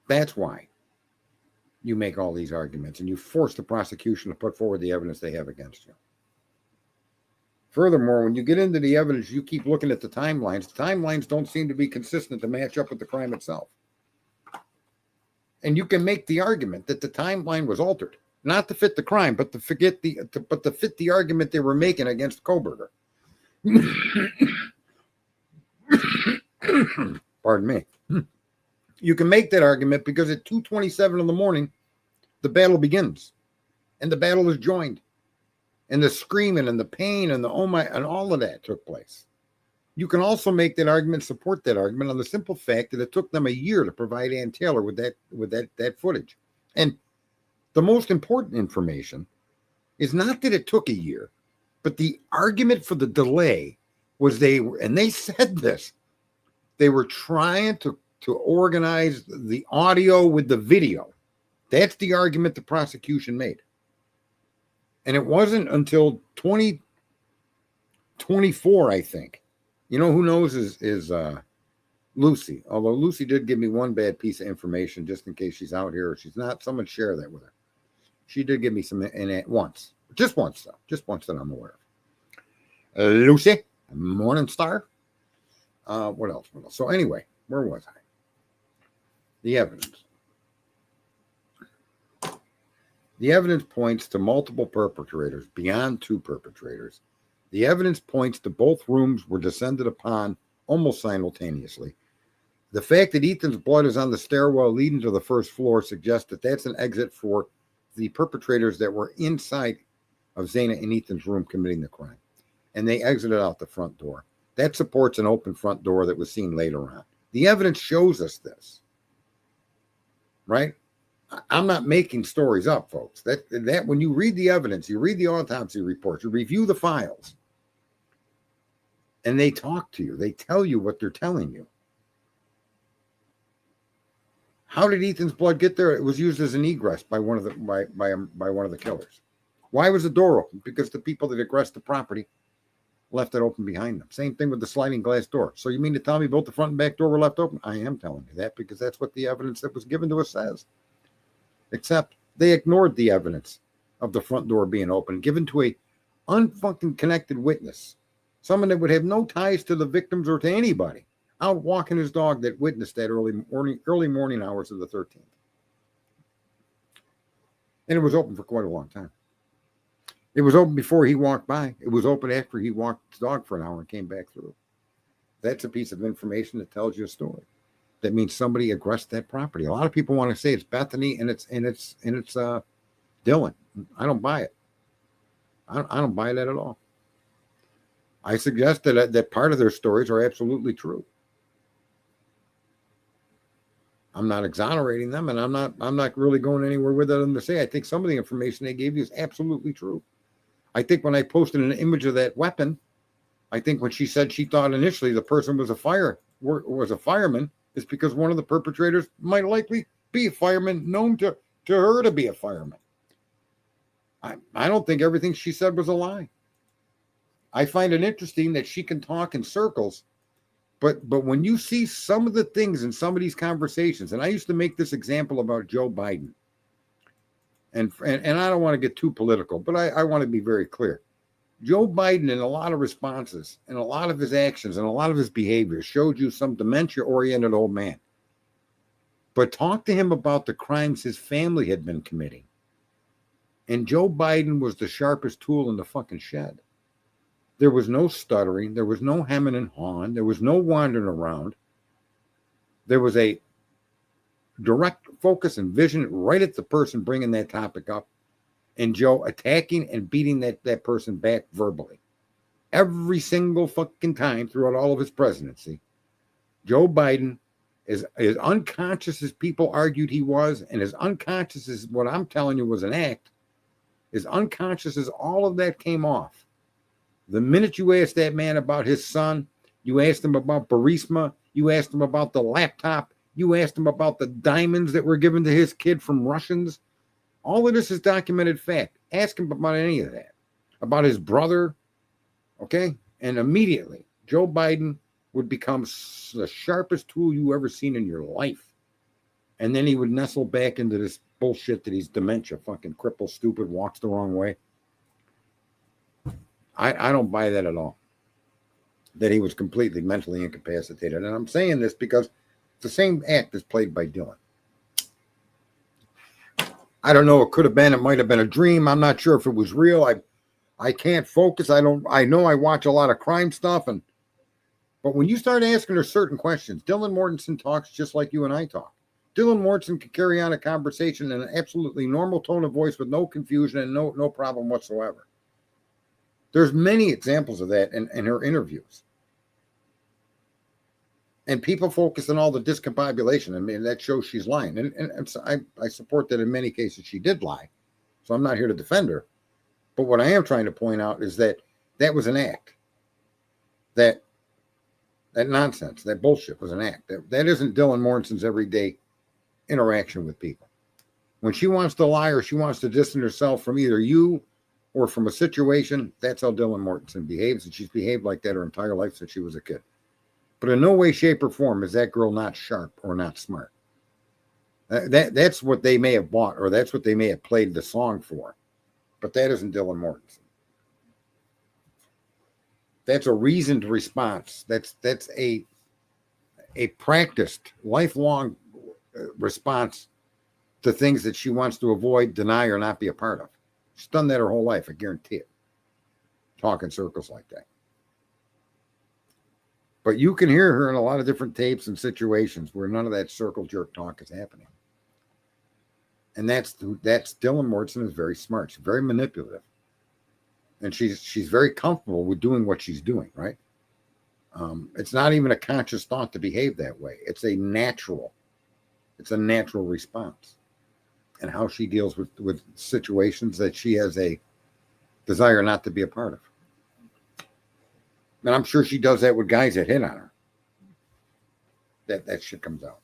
That's why you make all these arguments and you force the prosecution to put forward the evidence they have against you. Furthermore, when you get into the evidence, you keep looking at the timelines. The timelines don't seem to be consistent to match up with the crime itself. And you can make the argument that the timeline was altered. Not to fit the crime, but to fit the argument they were making against Koberger. Pardon me. You can make that argument because at 2:27 in the morning, the battle begins. And the battle is joined. And the screaming and the pain and the oh my and all of that took place. You can also make that argument, support that argument on the simple fact that it took them a year to provide Ann Taylor with that footage. And the most important information is not that it took a year, but the argument for the delay was they said this. They were trying to organize the audio with the video. That's the argument the prosecution made. And it wasn't until 2024, I think. You know who knows is Lucy. Although Lucy did give me one bad piece of information just in case she's out here or she's not. Someone share that with her. She did give me some in it once. Just once, though. Just once that I'm aware of. Lucy, Morning Star. What else? So anyway, where was I? The evidence. The evidence points to multiple perpetrators beyond two perpetrators. The evidence points to both rooms were descended upon almost simultaneously. The fact that Ethan's blood is on the stairwell leading to the first floor suggests that that's an exit for the perpetrators that were inside of Zaina and Ethan's room committing the crime. And they exited out the front door. That supports an open front door that was seen later on. The evidence shows us this. Right? I'm not making stories up, folks. That when you read the evidence, you read the autopsy reports, you review the files, and they talk to you. They tell you what they're telling you. How did Ethan's blood get there? It was used as an egress by one of the by one of the killers. Why was the door open? Because the people that aggressed the property left it open behind them. Same thing with the sliding glass door. So you mean to tell me both the front and back door were left open? I am telling you that because that's what the evidence that was given to us says. Except they ignored the evidence of the front door being open, given to a unfucking connected witness, someone that would have no ties to the victims or to anybody, out walking his dog that witnessed that early morning hours of the 13th. And it was open for quite a long time. It was open before he walked by. It was open after he walked his dog for an hour and came back through. That's a piece of information that tells you a story. That means somebody aggressed that property. A lot of people want to say it's Bethany and it's Dylan. I don't buy it. I don't buy that at all. I suggest that part of their stories are absolutely true. I'm not exonerating them, and I'm not really going anywhere with them to say I think some of the information they gave you is absolutely true. I think when I posted an image of that weapon, I think when she said she thought initially the person was a fireman, is because one of the perpetrators might likely be a fireman known to her to be a fireman. I don't think everything she said was a lie. I find it interesting that she can talk in circles, but when you see some of the things in some of these conversations, and I used to make this example about Joe Biden, and I don't want to get too political, but I want to be very clear. Joe Biden, in a lot of responses, and a lot of his actions, and a lot of his behavior showed you some dementia-oriented old man. But talk to him about the crimes his family had been committing. And Joe Biden was the sharpest tool in the fucking shed. There was no stuttering. There was no hemming and hawing. There was no wandering around. There was a direct focus and vision right at the person bringing that topic up. And Joe attacking and beating that person back verbally. Every single fucking time throughout all of his presidency, Joe Biden, as unconscious as people argued he was, and as unconscious as what I'm telling you was an act, as unconscious as all of that came off, the minute you asked that man about his son, you asked him about Burisma, you asked him about the laptop, you asked him about the diamonds that were given to his kid from Russians, all of this is documented fact. Ask him about any of that, about his brother, okay? And immediately, Joe Biden would become the sharpest tool you ever seen in your life. And then he would nestle back into this bullshit that he's dementia, fucking crippled, stupid, walks the wrong way. I don't buy that at all. That he was completely mentally incapacitated. And I'm saying this because it's the same act as played by Dylan. I don't know. It could have been. It might have been a dream. I'm not sure if it was real. I can't focus. I know I watch a lot of crime stuff, but when you start asking her certain questions, Dylan Mortensen talks just like you and I talk. Dylan Mortensen can carry on a conversation in an absolutely normal tone of voice with no confusion and no problem whatsoever. There's many examples of that in her interviews. And people focus on all the discombobulation. I mean, that shows she's lying. And so I support that in many cases she did lie. So I'm not here to defend her. But what I am trying to point out is that was an act. That nonsense, that bullshit was an act. That isn't Dylan Mortensen's everyday interaction with people. When she wants to lie or she wants to distance herself from either you or from a situation, that's how Dylan Mortensen behaves. And she's behaved like that her entire life since she was a kid. But in no way, shape, or form is that girl not sharp or not smart. That's what they may have bought, or that's what they may have played the song for. But that isn't Dylan Mortensen. That's a reasoned response. That's a a practiced, lifelong response to things that she wants to avoid, deny, or not be a part of. She's done that her whole life, I guarantee it. Talk in circles like that. But you can hear her in a lot of different tapes and situations where none of that circle jerk talk is happening. And that's Dylan Mortson is very smart. She's very manipulative. And she's very comfortable with doing what she's doing, right? It's not even a conscious thought to behave that way. It's a natural response. And how she deals with situations that she has a desire not to be a part of. And I'm sure she does that with guys that hit on her. That shit comes out.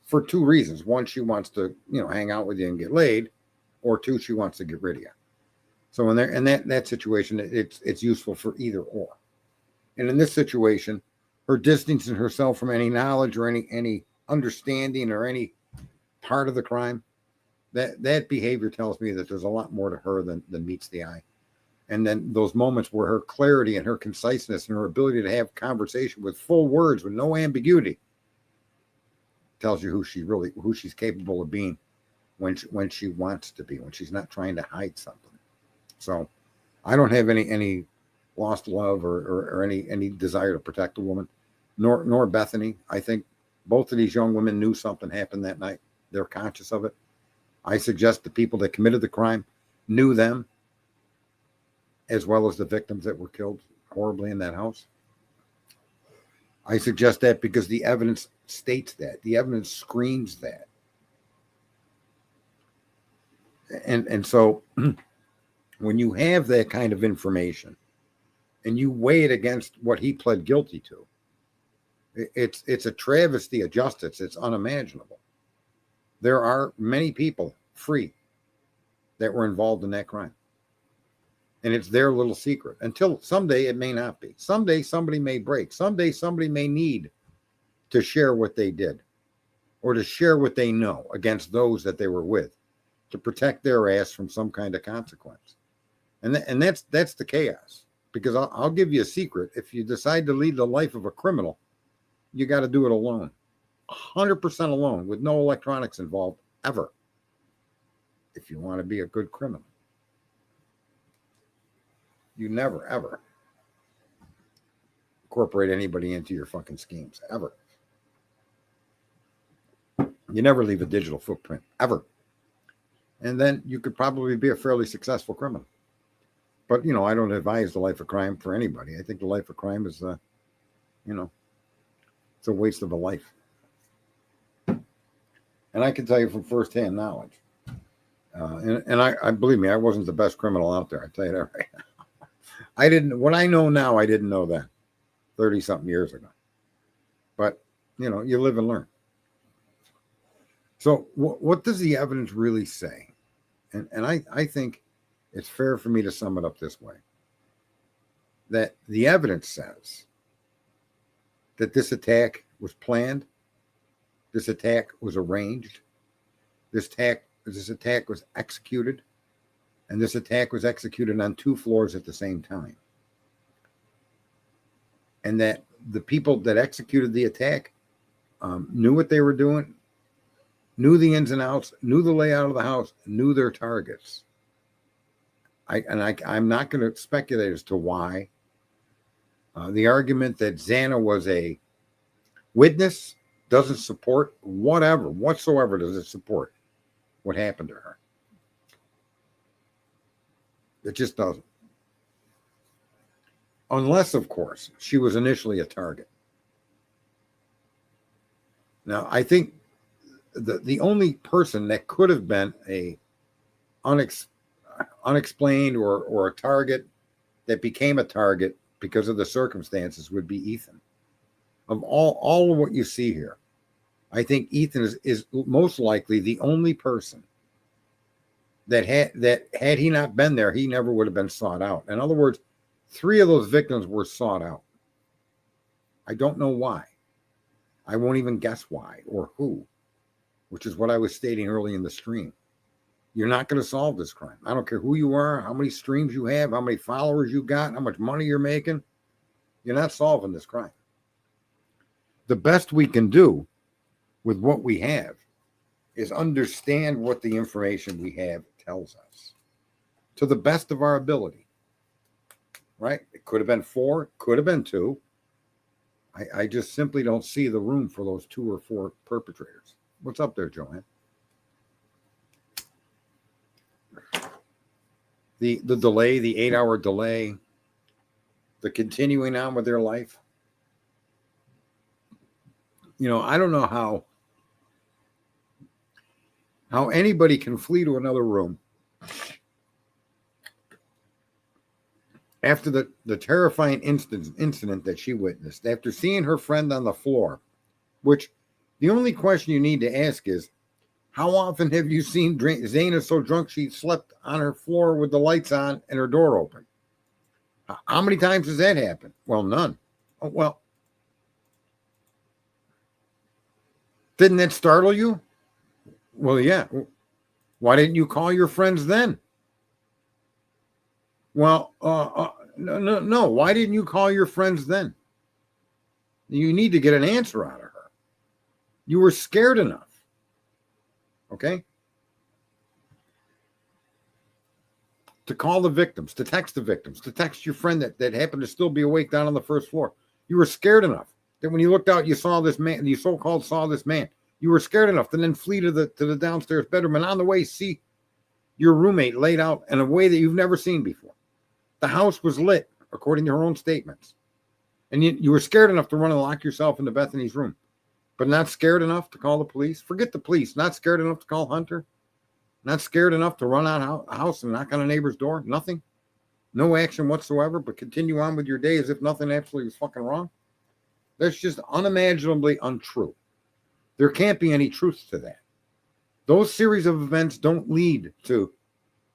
For two reasons. One, she wants to, hang out with you and get laid. Or two, she wants to get rid of you. So in that situation, it's useful for either or. And in this situation, her distancing herself from any knowledge or any understanding or any part of the crime, that behavior tells me that there's a lot more to her than meets the eye. And then those moments where her clarity and her conciseness and her ability to have conversation with full words with no ambiguity tells you who she's capable of being when she wants to be, when she's not trying to hide something. So I don't have any lost love or any desire to protect a woman, nor Bethany. I think both of these young women knew something happened that night. They're conscious of it. I suggest the people that committed the crime knew them, as well as the victims that were killed horribly in that house. I suggest that because the evidence states that. The evidence screams that. And so when you have that kind of information and you weigh it against what he pled guilty to, it's a travesty of justice. It's unimaginable. There are many people free that were involved in that crime. And it's their little secret. Until someday it may not be. Someday somebody may break. Someday somebody may need to share what they did or to share what they know against those that they were with to protect their ass from some kind of consequence. And that's the chaos. Because I'll give you a secret. If you decide to lead the life of a criminal, you got to do it alone. 100% alone with no electronics involved ever. If you want to be a good criminal. You never, ever incorporate anybody into your fucking schemes, ever. You never leave a digital footprint, ever. And then you could probably be a fairly successful criminal. But, I don't advise the life of crime for anybody. I think the life of crime is, it's a waste of a life. And I can tell you from firsthand knowledge. And I believe me, I wasn't the best criminal out there. I tell you that right now. What I know now, I didn't know then 30 something years ago, but you live and learn. So what does the evidence really say? And I think it's fair for me to sum it up this way, that the evidence says that this attack was planned. This attack was arranged. This attack was executed. And this attack was executed on 2 floors at the same time. And that the people that executed the attack knew what they were doing, knew the ins and outs, knew the layout of the house, knew their targets. I'm not going to speculate as to why. The argument that Xana was a witness doesn't support whatsoever does it support what happened to her. It just doesn't. Unless, of course, she was initially a target. Now, I think the only person that could have been a unexplained or a target that became a target because of the circumstances would be Ethan. Of all of what you see here, I think Ethan is most likely the only person that had he not been there, he never would have been sought out. In other words, 3 of those victims were sought out. I don't know why. I won't even guess why or who, which is what I was stating early in the stream. You're not going to solve this crime. I don't care who you are, how many streams you have, how many followers you got, how much money you're making. You're not solving this crime. the best we can do with what we have is understand what the information we have tells us to the best of our ability. Right? It could have been 4, could have been 2. I just simply don't see the room for those 2 or 4 perpetrators. What's up there, Joanne? The delay, the 8-hour delay, the continuing on with their life. You know, I don't know how anybody can flee to another room after the terrifying incident that she witnessed, after seeing her friend on the floor, which the only question you need to ask is, how often have you seen Zana so drunk she slept on her floor with the lights on and her door open? How many times has that happened? Well, none. Oh, well, didn't that startle you? Well, yeah. Why didn't you call your friends then? Well, no. Why didn't you call your friends then? You need to get an answer out of her. You were scared enough. Okay? To call the victims, to text the victims, to text your friend that happened to still be awake down on the first floor. You were scared enough that when you looked out, you saw this man, you so-called saw this man. You were scared enough to then flee to the downstairs bedroom and on the way see your roommate laid out in a way that you've never seen before. The house was lit, according to her own statements. And you were scared enough to run and lock yourself into Bethany's room, but not scared enough to call the police. Forget the police. Not scared enough to call Hunter. Not scared enough to run out a house and knock on a neighbor's door. Nothing. No action whatsoever, but continue on with your day as if nothing absolutely was fucking wrong. That's just unimaginably untrue. There can't be any truth to that. Those series of events don't lead to,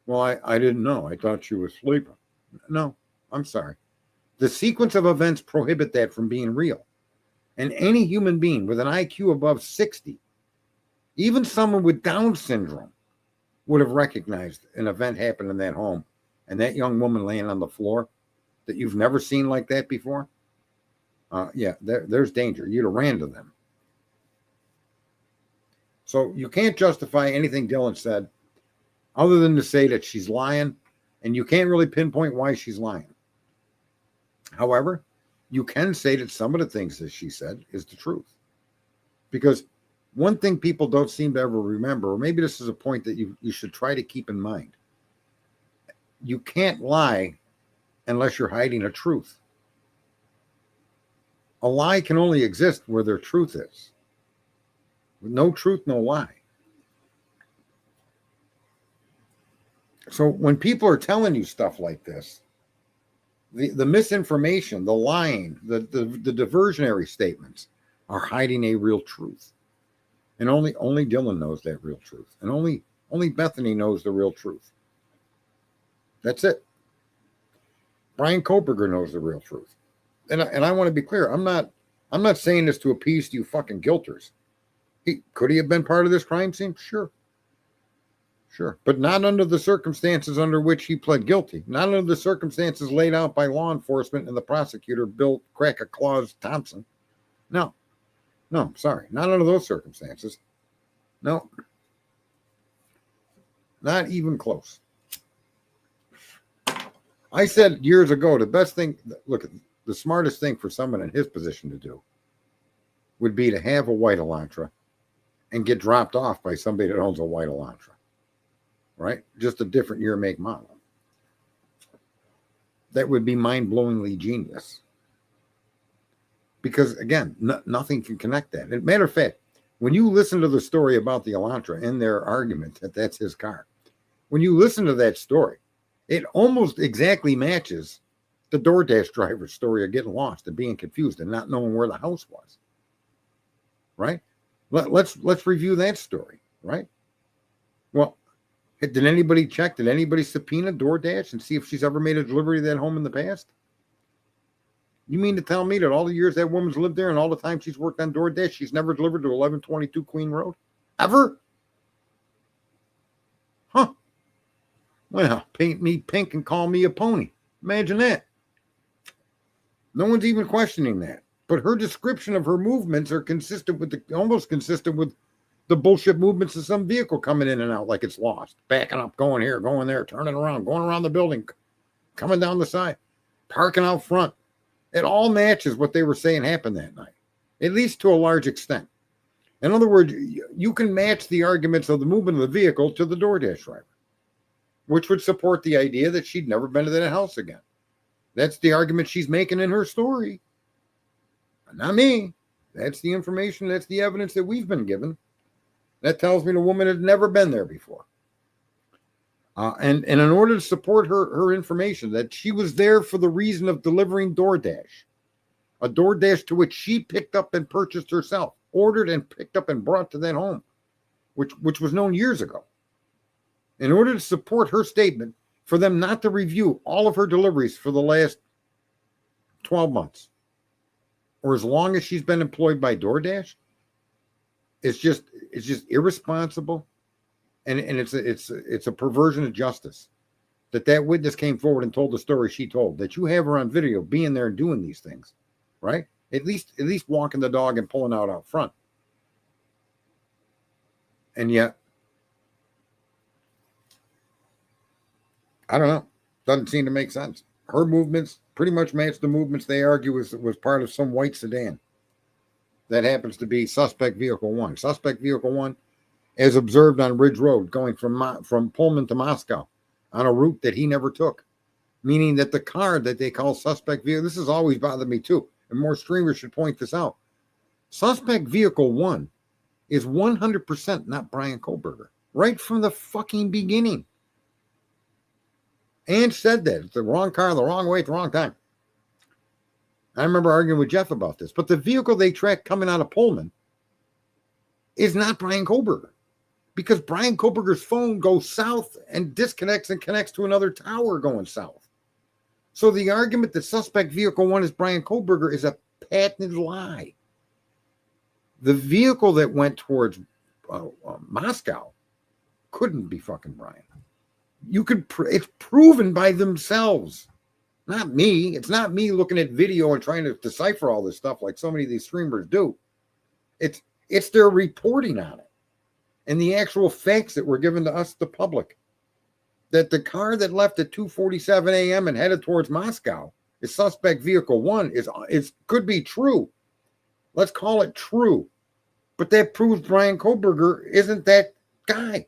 well, I didn't know. I thought she was sleeping. No, I'm sorry. The sequence of events prohibit that from being real. And any human being with an IQ above 60, even someone with Down syndrome, would have recognized an event happened in that home and that young woman laying on the floor that you've never seen like that before. Yeah, there's danger. You'd have ran to them. So you can't justify anything Dylan said other than to say that she's lying, and you can't really pinpoint why she's lying. However, you can say that some of the things that she said is the truth. Because one thing people don't seem to ever remember, or maybe this is a point that you should try to keep in mind. You can't lie unless you're hiding a truth. A lie can only exist where their truth is. With no truth, no lie. So when people are telling you stuff like this, the misinformation, the lying, the diversionary statements are hiding a real truth. And only Dylan knows that real truth. And only Bethany knows the real truth. That's it. Brian Koberger knows the real truth. And I want to be clear. I'm not saying this to appease you fucking guilters. Could he have been part of this crime scene? Sure. But not under the circumstances under which he pled guilty. Not under the circumstances laid out by law enforcement and the prosecutor, Bill Crack-a-Claus Thompson. No, sorry. Not under those circumstances. No. Not even close. I said years ago, the best thing, look, the smartest thing for someone in his position to do would be to have a white Elantra and get dropped off by somebody that owns a white Elantra. Right? Just a different year, make, model. That would be mind-blowingly genius. Because, again, nothing can connect that. As a matter of fact, when you listen to the story about the Elantra and their argument that that's his car, when you listen to that story, it almost exactly matches the DoorDash driver's story of getting lost and being confused and not knowing where the house was. Right? Let's review that story. Right? Well, did anybody check? Did anybody subpoena DoorDash and see if she's ever made a delivery to that home in the past? You mean to tell me that all the years that woman's lived there and all the time she's worked on DoorDash, she's never delivered to 1122 Queen Road? Ever? Huh. Well, paint me pink and call me a pony. Imagine that. No one's even questioning that. But her description of her movements are almost consistent with the bullshit movements of some vehicle coming in and out like it's lost, backing up, going here, going there, turning around, going around the building, coming down the side, parking out front. It all matches what they were saying happened that night, at least to a large extent. In other words, you can match the arguments of the movement of the vehicle to the DoorDash driver, which would support the idea that she'd never been to that house again. That's the argument she's making in her story. Not me. That's the information, that's the evidence that we've been given. That tells me the woman had never been there before. And in order to support her information, that she was there for the reason of delivering DoorDash, a DoorDash to which she picked up and purchased herself, ordered and picked up and brought to that home, which was known years ago. In order to support her statement, for them not to review all of her deliveries for the last 12 months, or as long as she's been employed by DoorDash, it's just irresponsible, and it's a perversion of justice that witness came forward and told the story she told, that you have her on video being there and doing these things, right? At least walking the dog and pulling out front. And yet, I don't know, doesn't seem to make sense. Her movements pretty much match the movements they argue was part of some white sedan that happens to be suspect vehicle 1. Suspect vehicle 1, as observed on Ridge Road, going from Pullman to Moscow on a route that he never took, meaning that the car that they call suspect vehicle, this has always bothered me too, and more streamers should point this out. Suspect vehicle 1 is 100% not Brian Kohlberger, right from the fucking beginning. And said that it's the wrong car, the wrong way, at the wrong time. I remember arguing with Jeff about this, but the vehicle they tracked coming out of Pullman is not Brian Kohlberger, because Brian Kohlberger's phone goes south and disconnects and connects to another tower going south. So the argument that suspect vehicle 1 is Brian Kohlberger is a patented lie. The vehicle that went towards Moscow couldn't be fucking Brian. It's proven by themselves, not me. It's not me looking at video and trying to decipher all this stuff like so many of these streamers do. It's their reporting on it and the actual facts that were given to us, the public, that the car that left at 2:47 a.m. and headed towards Moscow is suspect vehicle 1 is could be true. Let's call it true, but that proves Brian Kohlberger isn't that guy.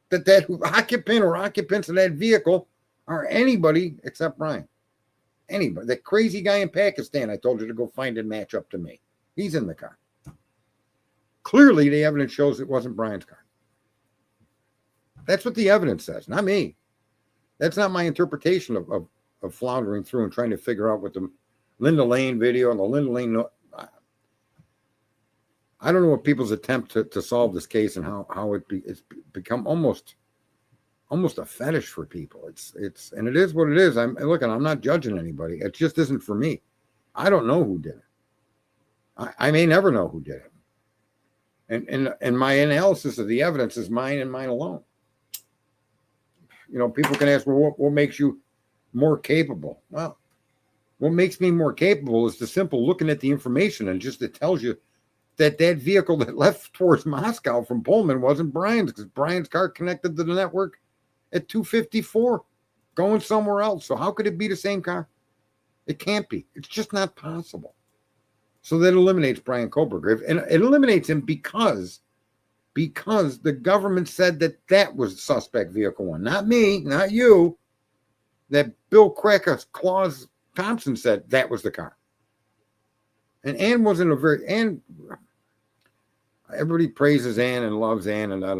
That occupant or occupants of that vehicle are anybody except Brian. Anybody. That crazy guy in Pakistan I told you to go find and match up to me. He's in the car. Clearly, the evidence shows it wasn't Brian's car. That's what the evidence says, not me. That's not my interpretation of floundering through and trying to figure out what the Linda Lane video and the Linda Lane... I don't know what people's attempt to solve this case and how it's become almost a fetish for people. And it is what it is. I'm not judging anybody. It just isn't for me. I don't know who did it. I may never know who did it. And my analysis of the evidence is mine and mine alone. You know, people can ask, well, what makes you more capable? Well, what makes me more capable is the simple looking at the information, and just it tells you that vehicle that left towards Moscow from Pullman wasn't Brian's, because Brian's car connected to the network at 2:54 going somewhere else. So how could it be the same car? It can't be. It's just not possible. So that eliminates Brian Kohlberger. And it eliminates him because the government said that was suspect vehicle 1. Not me, not you. That Bill Cracker's Claus Thompson said that was the car. And Ann everybody praises Ann and loves Ann and da.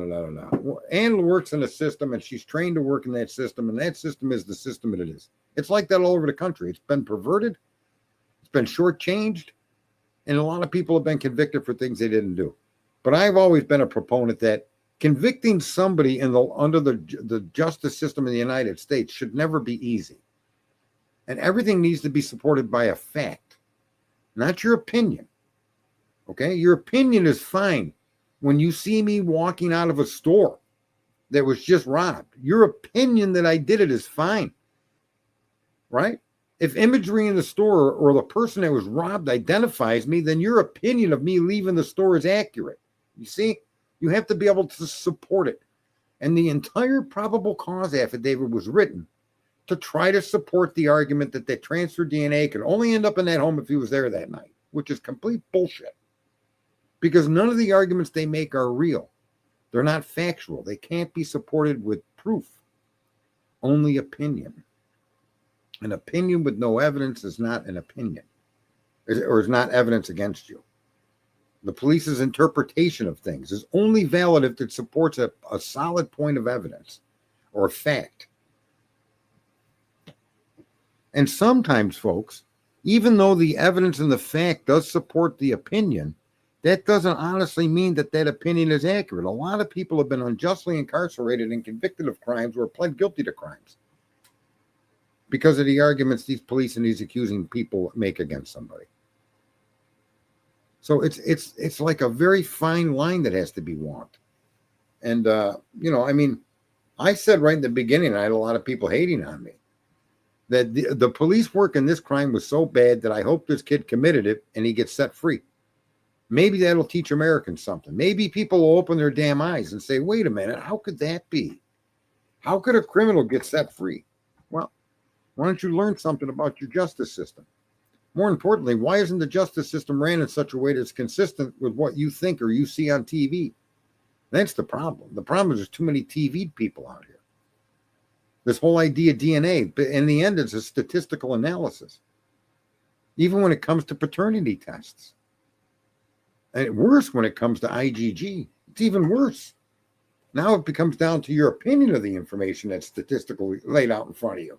Well, Ann works in a system, and she's trained to work in that system, and that system is the system that it is. It's like that all over the country. It's been perverted. It's been shortchanged, and a lot of people have been convicted for things they didn't do. But I've always been a proponent that convicting somebody under the justice system in the United States should never be easy. And everything needs to be supported by a fact, not your opinion. Okay? Your opinion is fine when you see me walking out of a store that was just robbed. Your opinion that I did it is fine. Right? If imagery in the store or the person that was robbed identifies me, then your opinion of me leaving the store is accurate. You see, you have to be able to support it. And the entire probable cause affidavit was written to try to support the argument that the transfer DNA could only end up in that home if he was there that night, which is complete bullshit. Because none of the arguments they make are real. They're not factual. They can't be supported with proof. Only opinion. An opinion with no evidence is not an opinion, or is not evidence against you. The police's interpretation of things is only valid if it supports a solid point of evidence or fact. And sometimes, folks, even though the evidence and the fact does support the opinion, that doesn't honestly mean that that opinion is accurate. A lot of people have been unjustly incarcerated and convicted of crimes or pled guilty to crimes because of the arguments these police and these accusing people make against somebody. So it's like a very fine line that has to be walked. And, I mean, I said right in the beginning, I had a lot of people hating on me, that the police work in this crime was so bad that I hope this kid committed it and he gets set free. Maybe that'll teach Americans something. Maybe people will open their damn eyes and say, wait a minute, how could that be? How could a criminal get set free? Well, why don't you learn something about your justice system? More importantly, why isn't the justice system ran in such a way that's consistent with what you think or you see on TV? That's the problem. The problem is there's too many TV people out here. This whole idea of DNA, but in the end, it's a statistical analysis. Even when it comes to paternity tests. And worse when it comes to IgG. It's even worse. Now it becomes down to your opinion of the information that's statistically laid out in front of you.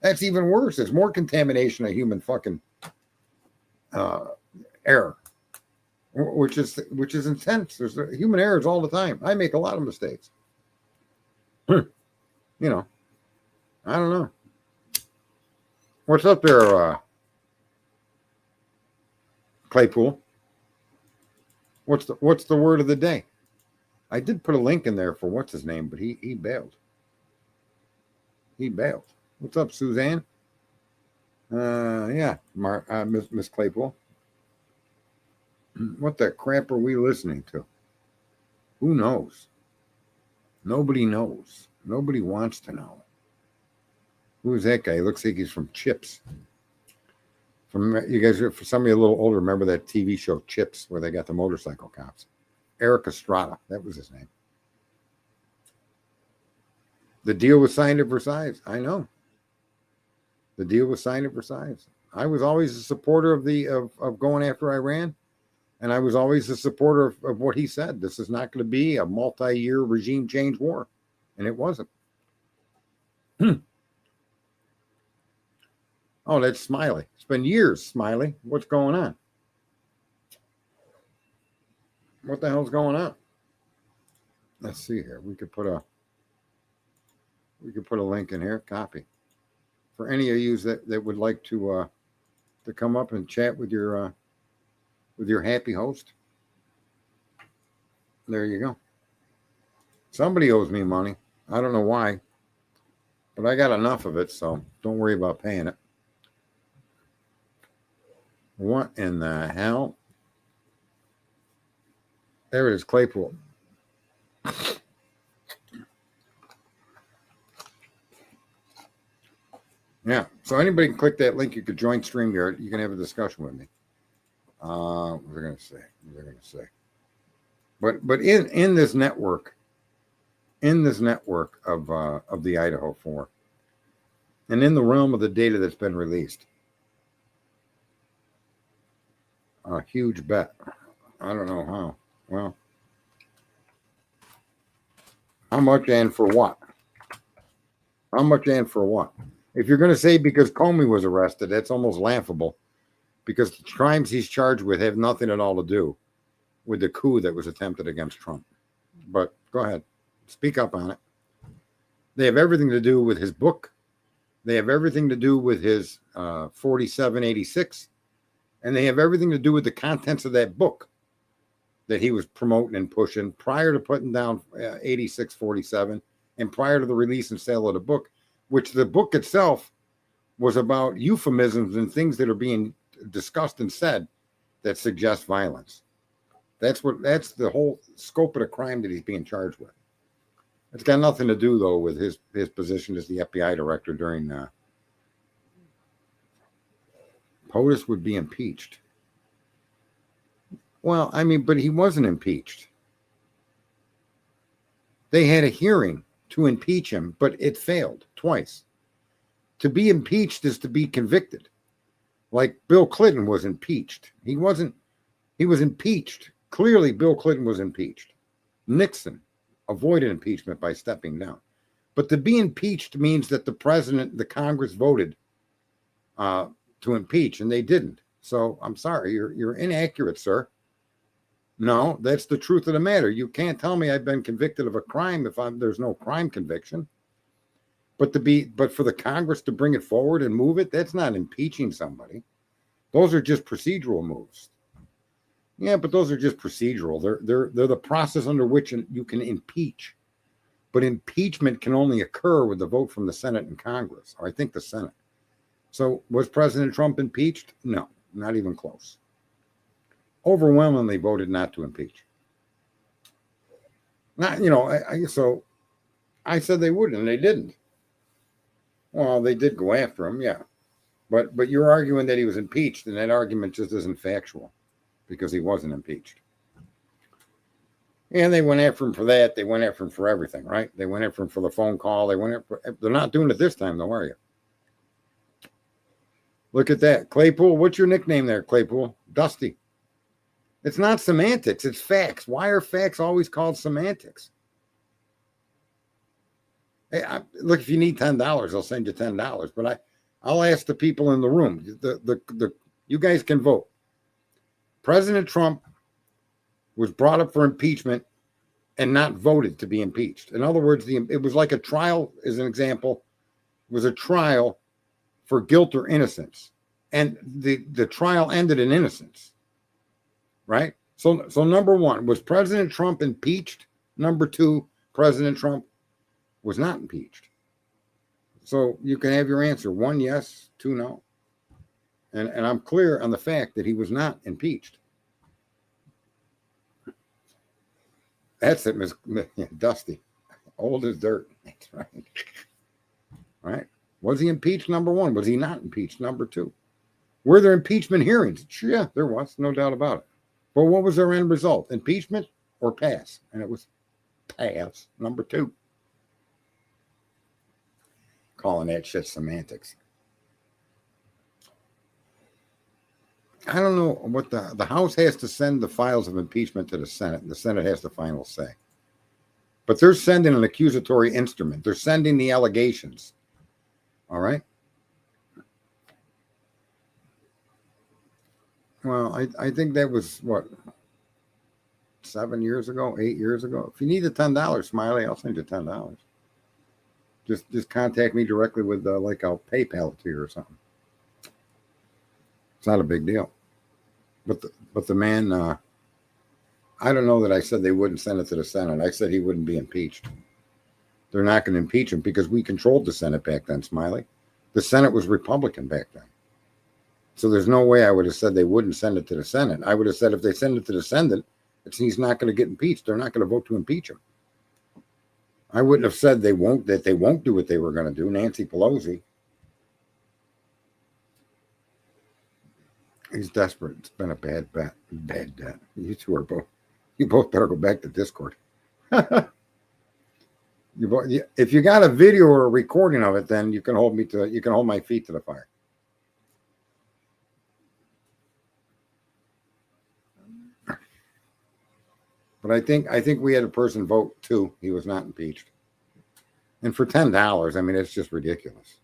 That's even worse. There's more contamination of human fucking error, which is intense. There's human errors all the time. I make a lot of mistakes. I don't know. What's up there, Claypool? What's the word of the day? I did put a link in there for what's his name, but he bailed. He bailed. What's up, Suzanne? Yeah, Miss Claypool. What the crap are we listening to? Who knows? Nobody knows. Nobody wants to know. Who's that guy? He looks like he's from Chips. From you guys, for some of you a little older, remember that TV show Chips, where they got the motorcycle cops? Eric Estrada, that was his name. The deal was signed at Versailles. I know. The deal was signed at Versailles. I was always a supporter of going after Iran, and I was always a supporter of what he said. This is not going to be a multi-year regime change war, and it wasn't. Oh, that's Smiley. It's been years, Smiley. What's going on? What the hell's going on? Let's see here. We could put a link in here. Copy. For any of you that would like to come up and chat with your happy host. There you go. Somebody owes me money. I don't know why, but I got enough of it, so don't worry about paying it. What in the hell? There it is, Claypool. Yeah, so anybody can click that link. You could join StreamYard. You can have a discussion with me. What was I going to say? But in this network of the Idaho4, and in the realm of the data that's been released, a huge bet. I don't know how. Well, how much and for what? How much and for what? If you're going to say because Comey was arrested, that's almost laughable, because the crimes he's charged with have nothing at all to do with the coup that was attempted against Trump. But go ahead. Speak up on it. They have everything to do with his book. They have everything to do with his 4786. And they have everything to do with the contents of that book that he was promoting and pushing prior to putting down 8647 and prior to the release and sale of the book, which the book itself was about euphemisms and things that are being discussed and said that suggest violence. That's the whole scope of the crime that he's being charged with. It's got nothing to do though with his position as the FBI director during POTUS would be impeached. Well, I mean, but he wasn't impeached. They had a hearing to impeach him, but it failed twice. To be impeached is to be convicted. Like Bill Clinton was impeached. He wasn't, he was impeached. Clearly, Bill Clinton was impeached. Nixon avoided impeachment by stepping down. But to be impeached means that the president, the Congress voted to impeach, and they didn't. So I'm sorry, you're inaccurate, sir. No, that's the truth of the matter. You can't tell me I've been convicted of a crime if there's no crime conviction. But for the Congress to bring it forward and move it, that's not impeaching somebody. Those are just procedural moves. Yeah, but those are just procedural. They're the process under which you can impeach. But impeachment can only occur with the vote from the Senate and Congress, or I think the Senate. So was President Trump impeached? No, not even close. Overwhelmingly voted not to impeach. Not, so I said they wouldn't, and they didn't. Well, they did go after him, yeah. But you're arguing that he was impeached, and that argument just isn't factual because he wasn't impeached. And they went after him for that. They went after him for everything, right? They went after him for the phone call. They're not doing it this time, though, are you? Look at that. Claypool, what's your nickname there, Claypool? Dusty. It's not semantics, it's facts. Why are facts always called semantics? Hey, look, if you need $10, I'll send you $10. But I'll ask the people in the room. You guys can vote. President Trump was brought up for impeachment and not voted to be impeached. In other words, it was like a trial, as an example, was a trial for guilt or innocence. And the trial ended in innocence. Right? So number one, was President Trump impeached? Number two, President Trump was not impeached. So you can have your answer. One, yes, two, no. And I'm clear on the fact that he was not impeached. That's it, Miss Dusty. Old as dirt. That's right. Right? Was he impeached? Number one. Was he not impeached? Number two. Were there impeachment hearings? Sure, yeah, there was. No doubt about it. But what was their end result? Impeachment or pass? And it was pass. Number two. Calling that shit semantics. I don't know what the House has to send the files of impeachment to the Senate, and the Senate has the final say. But they're sending an accusatory instrument. They're sending the allegations. All right? Well, I think that was, 7 years ago, 8 years ago. If you need the $10, Smiley, I'll send you $10. Just contact me directly with, I'll PayPal it to you or something. It's not a big deal. But the man, I don't know that I said they wouldn't send it to the Senate. I said he wouldn't be impeached. They're not going to impeach him because we controlled the Senate back then, Smiley. The Senate was Republican back then. So there's no way I would have said they wouldn't send it to the Senate. I would have said if they send it to the Senate, he's not going to get impeached. They're not going to vote to impeach him. I wouldn't have said they won't do what they were going to do. Nancy Pelosi. He's desperate. It's been a bad bet. Bad bet. You two are you both better go back to Discord. If you got a video or a recording of it, then you can hold my feet to the fire. But I think we had a person vote too. He was not impeached. And for $10, I mean, it's just ridiculous.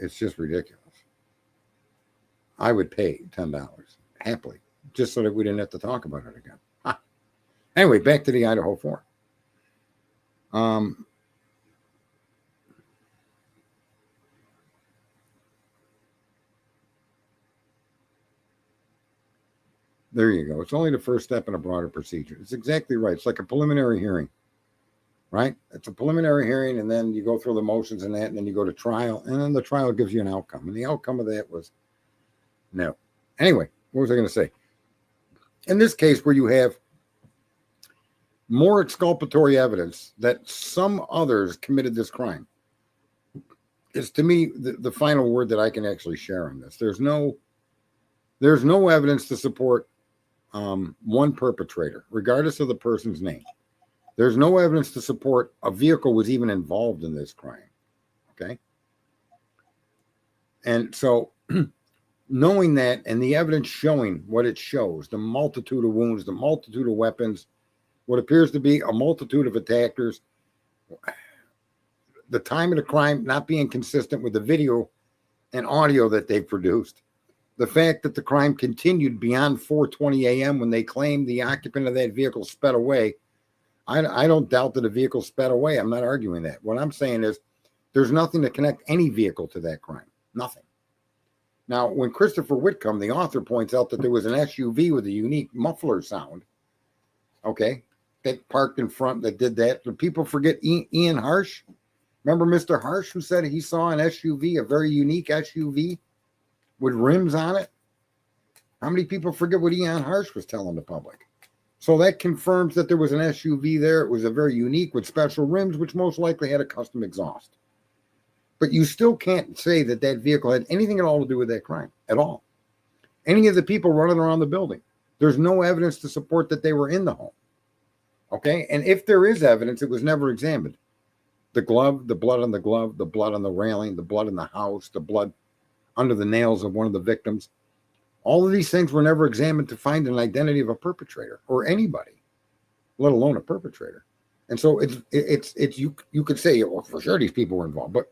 It's just ridiculous. I would pay $10 happily, just so that we didn't have to talk about it again. Anyway, back to the Idaho4. There you go. It's only the first step in a broader procedure. It's exactly right. It's like a preliminary hearing. right? It's a preliminary hearing, and then you go through the motions and that, and then you go to trial, and then the trial gives you an outcome. And the outcome of that was no. Anyway, what was I going to say? In this case, where you have more exculpatory evidence that some others committed this crime, is to me the final word that I can actually share on this. There's no evidence to support one perpetrator, regardless of the person's name. There's no evidence to support a vehicle was even involved in this crime. Okay. And so knowing that and the evidence showing what it shows, the multitude of wounds, the multitude of weapons, what appears to be a multitude of attackers, the time of the crime not being consistent with the video and audio that they produced, the fact that the crime continued beyond 4:20 a.m. when they claimed the occupant of that vehicle sped away. I don't doubt that the vehicle sped away. I'm not arguing that. What I'm saying is there's nothing to connect any vehicle to that crime. Nothing. Now, when Christopher Whitcomb, the author, points out that there was an SUV with a unique muffler sound, okay, that parked in front that did that. Do people forget Ian Harsh? Remember Mr. Harsh, who said he saw an SUV, a very unique SUV with rims on it? How many people forget what Ian Harsh was telling the public? So that confirms that there was an SUV there. It was a very unique with special rims, which most likely had a custom exhaust. But you still can't say that that vehicle had anything at all to do with that crime, at all. Any of the people running around the building, there's no evidence to support that they were in the home. Okay? And if there is evidence, it was never examined. The glove, the blood on the glove, the blood on the railing, the blood in the house, the blood under the nails of one of the victims. All of these things were never examined to find an identity of a perpetrator or anybody, let alone a perpetrator. And so it's you could say, well, for sure these people were involved, but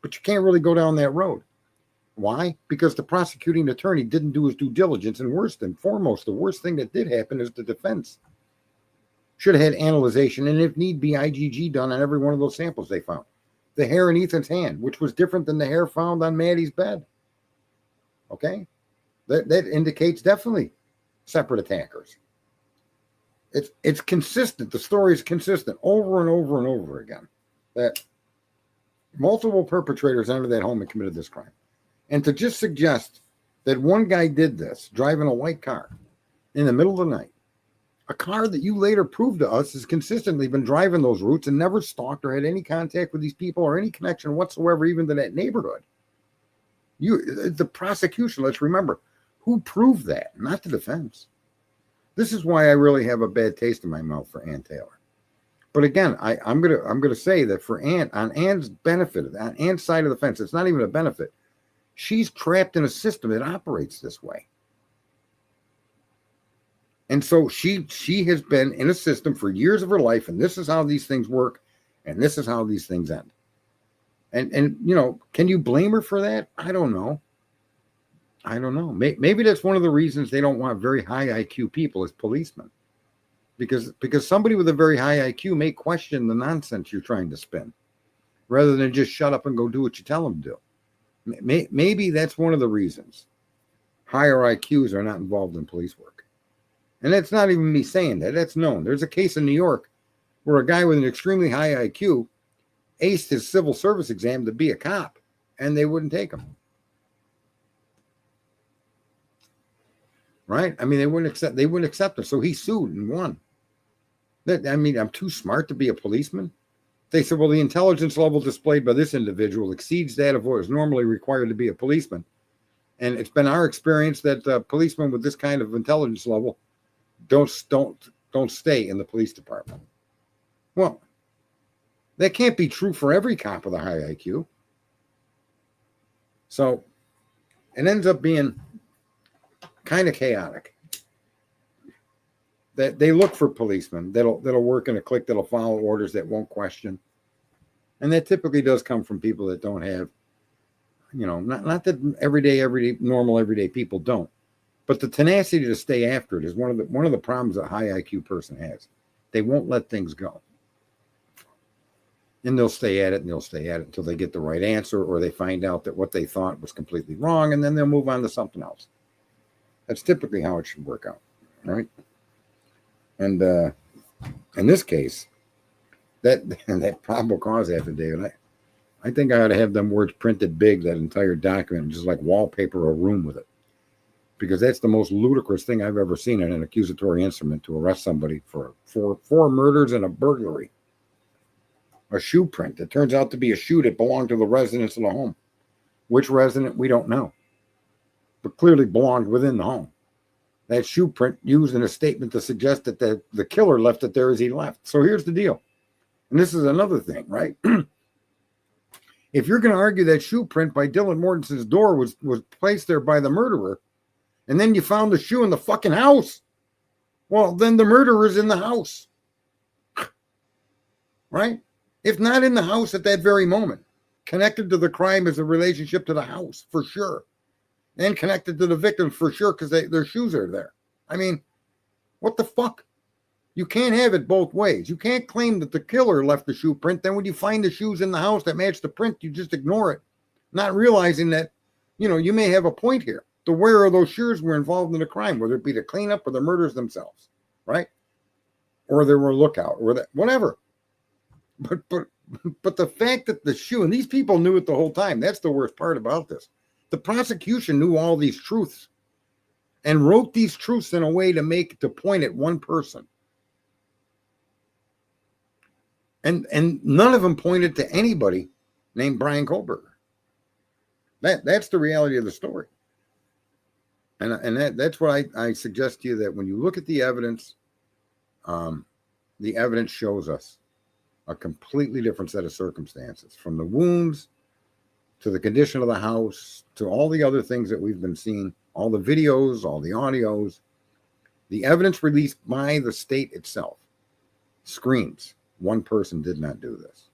you can't really go down that road. Why? Because the prosecuting attorney didn't do his due diligence, and worse than foremost, the worst thing that did happen is the defense should have had analyzation, and if need be, IgG done on every one of those samples they found. The hair in Ethan's hand, which was different than the hair found on Maddie's bed. Okay? That indicates definitely separate attackers. It's consistent. The story is consistent over and over and over again that multiple perpetrators entered that home and committed this crime. And to just suggest that one guy did this, driving a white car in the middle of the night, a car that you later proved to us has consistently been driving those routes and never stalked or had any contact with these people or any connection whatsoever, even to that neighborhood. The prosecution, let's remember, who proved that? Not the defense. This is why I really have a bad taste in my mouth for Ann Taylor. But again, I'm gonna say that for Ann, on Ann's benefit, on Ann's side of the fence, it's not even a benefit. She's trapped in a system that operates this way. And so she has been in a system for years of her life, and this is how these things work, and this is how these things end. And you know, can you blame her for that? I don't know. Maybe that's one of the reasons they don't want very high IQ people as policemen. Because somebody with a very high IQ may question the nonsense you're trying to spin, rather than just shut up and go do what you tell them to do. Maybe that's one of the reasons higher IQs are not involved in police work. And that's not even me saying that. That's known. There's a case in New York where a guy with an extremely high IQ aced his civil service exam to be a cop, and they wouldn't take him. Right? I mean, they wouldn't accept him. So he sued and won. I mean, I'm too smart to be a policeman. They said, well, the intelligence level displayed by this individual exceeds that of what is normally required to be a policeman. And it's been our experience that policemen with this kind of intelligence level don't stay in the police department. Well, that can't be true for every cop with a high IQ. So it ends up being kind of chaotic. That they look for policemen that'll work in a clique, that'll follow orders, that won't question. And that typically does come from people that don't have, you know, not that normal everyday people don't, but the tenacity to stay after it is one of the problems a high IQ person has. They won't let things go. And they'll stay at it until they get the right answer, or they find out that what they thought was completely wrong, and then they'll move on to something else. That's typically how it should work out, right? And in this case, that probable cause affidavit, I think I ought to have them words printed big, that entire document, just like wallpaper a room with it. Because that's the most ludicrous thing I've ever seen in an accusatory instrument to arrest somebody for four murders and a burglary. A shoe print. It turns out to be a shoe that belonged to the residents of the home. Which resident, we don't know. But clearly belonged within the home. That shoe print used in a statement to suggest that the killer left it there as he left. So here's the deal. And this is another thing, right? If you're going to argue that shoe print by Dylan Mortensen's door was placed there by the murderer, and then you found the shoe in the fucking house, well, then the murderer's in the house. Right? If not in the house at that very moment. Connected to the crime is a relationship to the house, for sure. And connected to the victim, for sure, because their shoes are there. I mean, what the fuck? You can't have it both ways. You can't claim that the killer left the shoe print. Then when you find the shoes in the house that match the print, you just ignore it. Not realizing that, you may have a point here. The wearer of those shoes were involved in the crime, whether it be the cleanup or the murders themselves, right? Or they were a lookout, or that, whatever. But the fact that the shoe, and these people knew it the whole time, that's the worst part about this. The prosecution knew all these truths and wrote these truths in a way to point at one person. And none of them pointed to anybody named Brian Kohlberger. That's the reality of the story. And that's what I suggest to you, that when you look at the evidence shows us a completely different set of circumstances, from the wounds to the condition of the house, to all the other things that we've been seeing, all the videos, all the audios. The evidence released by the state itself screams one person did not do this.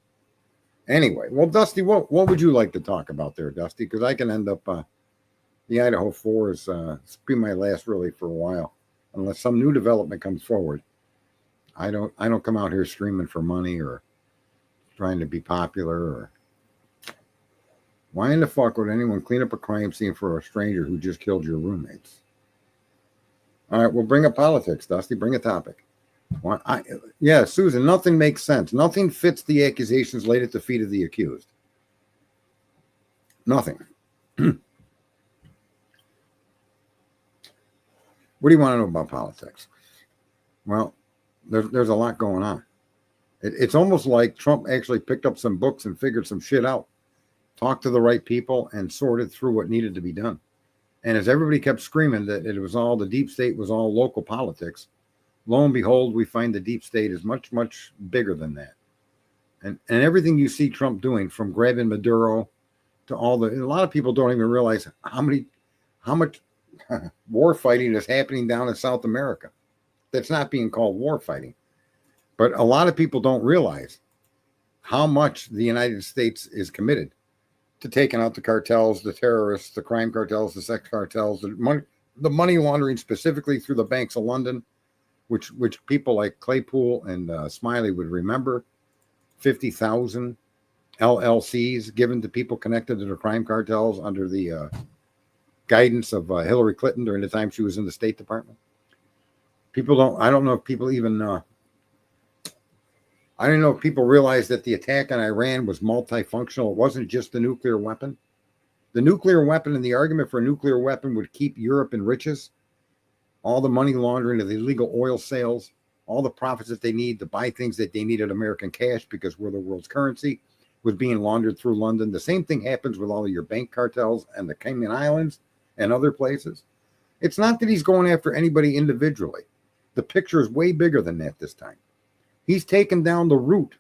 Anyway, well, Dusty, what would you like to talk about there, Dusty? Because I can end up, the Idaho4 is it's be my last really for a while, unless some new development comes forward. I don't come out here screaming for money or trying to be popular, or why in the fuck would anyone clean up a crime scene for a stranger who just killed your roommates? All right, well, bring up politics, Dusty. Bring a topic. Yeah, Susan, nothing makes sense. Nothing fits the accusations laid at the feet of the accused. Nothing. What do you want to know about politics? Well, there's a lot going on. It's almost like Trump actually picked up some books and figured some shit out, talked to the right people, and sorted through what needed to be done. And as everybody kept screaming that it was all, the deep state was all local politics, lo and behold, we find the deep state is much, much bigger than that. And everything you see Trump doing, from grabbing Maduro to a lot of people don't even realize how much war fighting is happening down in South America. That's not being called war fighting. But a lot of people don't realize how much the United States is committed to taking out the cartels, the terrorists, the crime cartels, the sex cartels, the money laundering, specifically through the banks of London, which people like Claypool and Smiley would remember. 50,000 LLCs given to people connected to the crime cartels under the guidance of Hillary Clinton during the time she was in the State Department. I don't know if people even I don't know if people realize that the attack on Iran was multifunctional. It wasn't just the nuclear weapon. The nuclear weapon, and the argument for a nuclear weapon would keep Europe in riches. All the money laundering of the illegal oil sales, all the profits that they need to buy things that they needed American cash because we're the world's currency, was being laundered through London. The same thing happens with all of your bank cartels and the Cayman Islands and other places. It's not that he's going after anybody individually. The picture is way bigger than that this time. He's taken down the root.